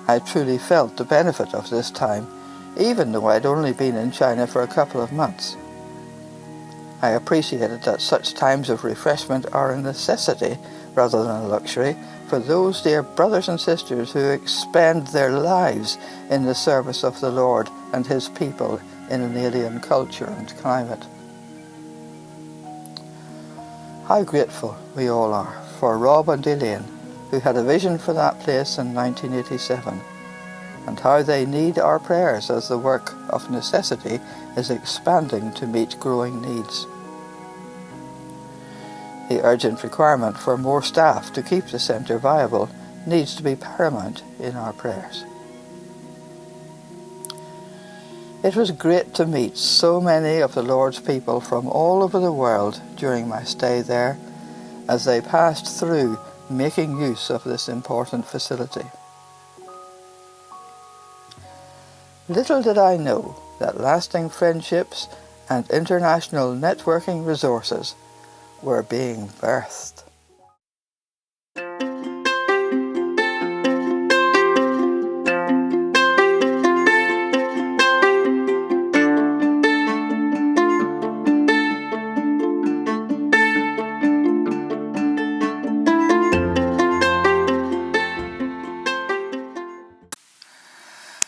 I truly felt the benefit of this time, even though I'd only been in China for a couple of months. I appreciated that such times of refreshment are a necessity rather than a luxury for those dear brothers and sisters who expend their lives in the service of the Lord and His people in an alien culture and climate. How grateful we all are for Rob and Elaine, who had a vision for that place in 1987, and how they need our prayers as the work of necessity is expanding to meet growing needs. The urgent requirement for more staff to keep the centre viable needs to be paramount in our prayers. It was great to meet so many of the Lord's people from all over the world during my stay there, as they passed through making use of this important facility. Little did I know that lasting friendships and international networking resources were being birthed.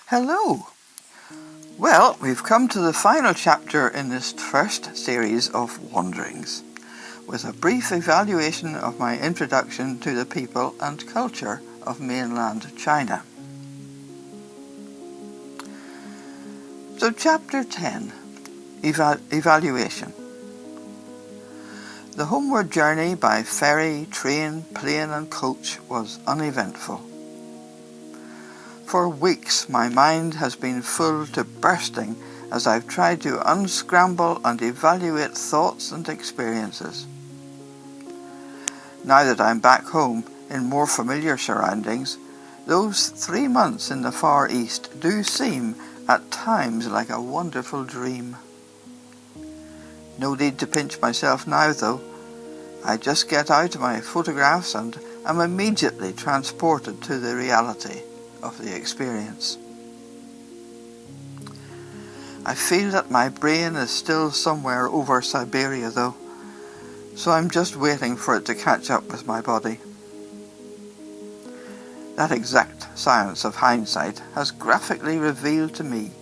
Hello. Well, we've come to the final chapter in this first series of wanderings, with a brief evaluation of my introduction to the people and culture of mainland China. So Chapter 10, Evaluation. The homeward journey by ferry, train, plane and coach was uneventful. For weeks my mind has been full to bursting as I've tried to unscramble and evaluate thoughts and experiences. Now that I'm back home in more familiar surroundings, those 3 months in the Far East do seem at times like a wonderful dream. No need to pinch myself now, though. I just get out my photographs and am immediately transported to the reality of the experience. I feel that my brain is still somewhere over Siberia, though, so I'm just waiting for it to catch up with my body. That exact science of hindsight has graphically revealed to me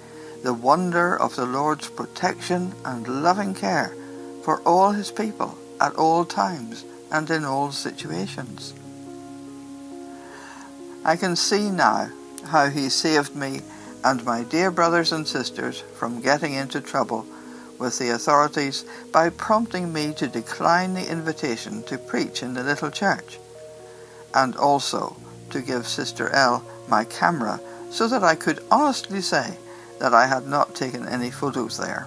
the wonder of the Lord's protection and loving care for all his people at all times and in all situations. I can see now how he saved me and my dear brothers and sisters from getting into trouble with the authorities by prompting me to decline the invitation to preach in the little church, and also to give Sister L my camera so that I could honestly say that I had not taken any photos there.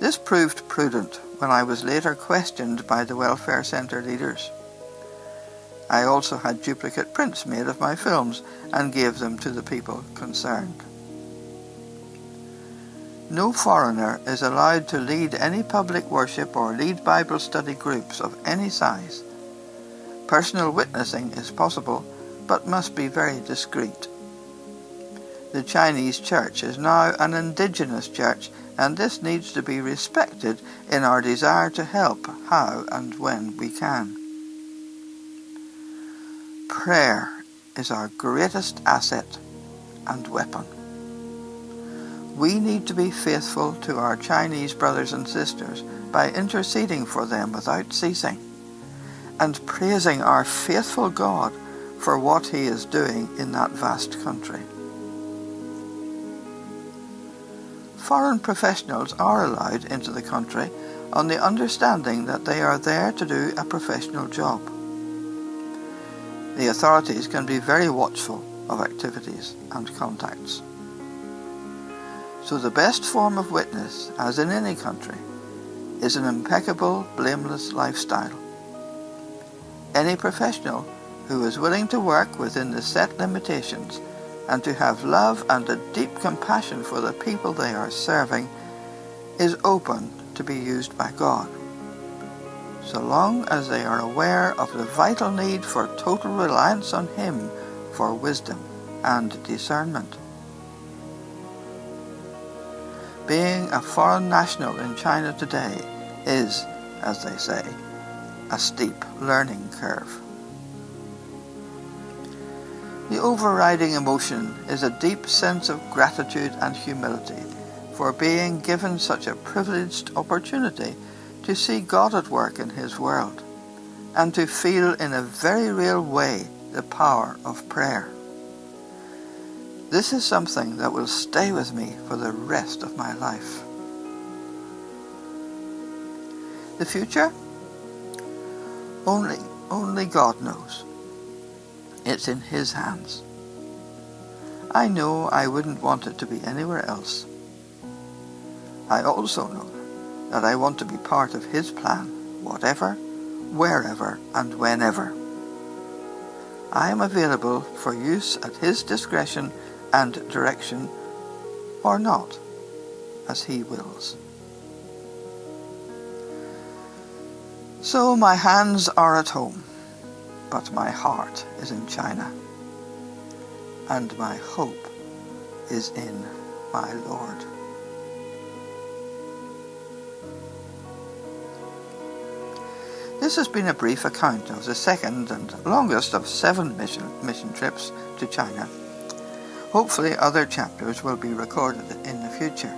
This proved prudent when I was later questioned by the welfare centre leaders. I also had duplicate prints made of my films and gave them to the people concerned. No foreigner is allowed to lead any public worship or lead Bible study groups of any size. Personal witnessing is possible, but must be very discreet. The Chinese church is now an indigenous church, and this needs to be respected in our desire to help how and when we can. Prayer is our greatest asset and weapon. We need to be faithful to our Chinese brothers and sisters by interceding for them without ceasing, and praising our faithful God for what he is doing in that vast country. Foreign professionals are allowed into the country on the understanding that they are there to do a professional job. The authorities can be very watchful of activities and contacts. So the best form of witness, as in any country, is an impeccable, blameless lifestyle. Any professional who is willing to work within the set limitations and to have love and a deep compassion for the people they are serving is open to be used by God, so long as they are aware of the vital need for total reliance on him for wisdom and discernment. Being a foreign national in China today is, as they say, a steep learning curve. The overriding emotion is a deep sense of gratitude and humility for being given such a privileged opportunity to see God at work in his world, and to feel in a very real way the power of prayer. This is something that will stay with me for the rest of my life. The future? Only God knows. It's in his hands. I know I wouldn't want it to be anywhere else. I also know that I want to be part of his plan, whatever, wherever, and whenever. I am available for use at his discretion and direction, or not, as he wills. So my hands are at home, but my heart is in China, and my hope is in my Lord. This has been a brief account of the second and longest of 7 mission trips to China. Hopefully other chapters will be recorded in the future.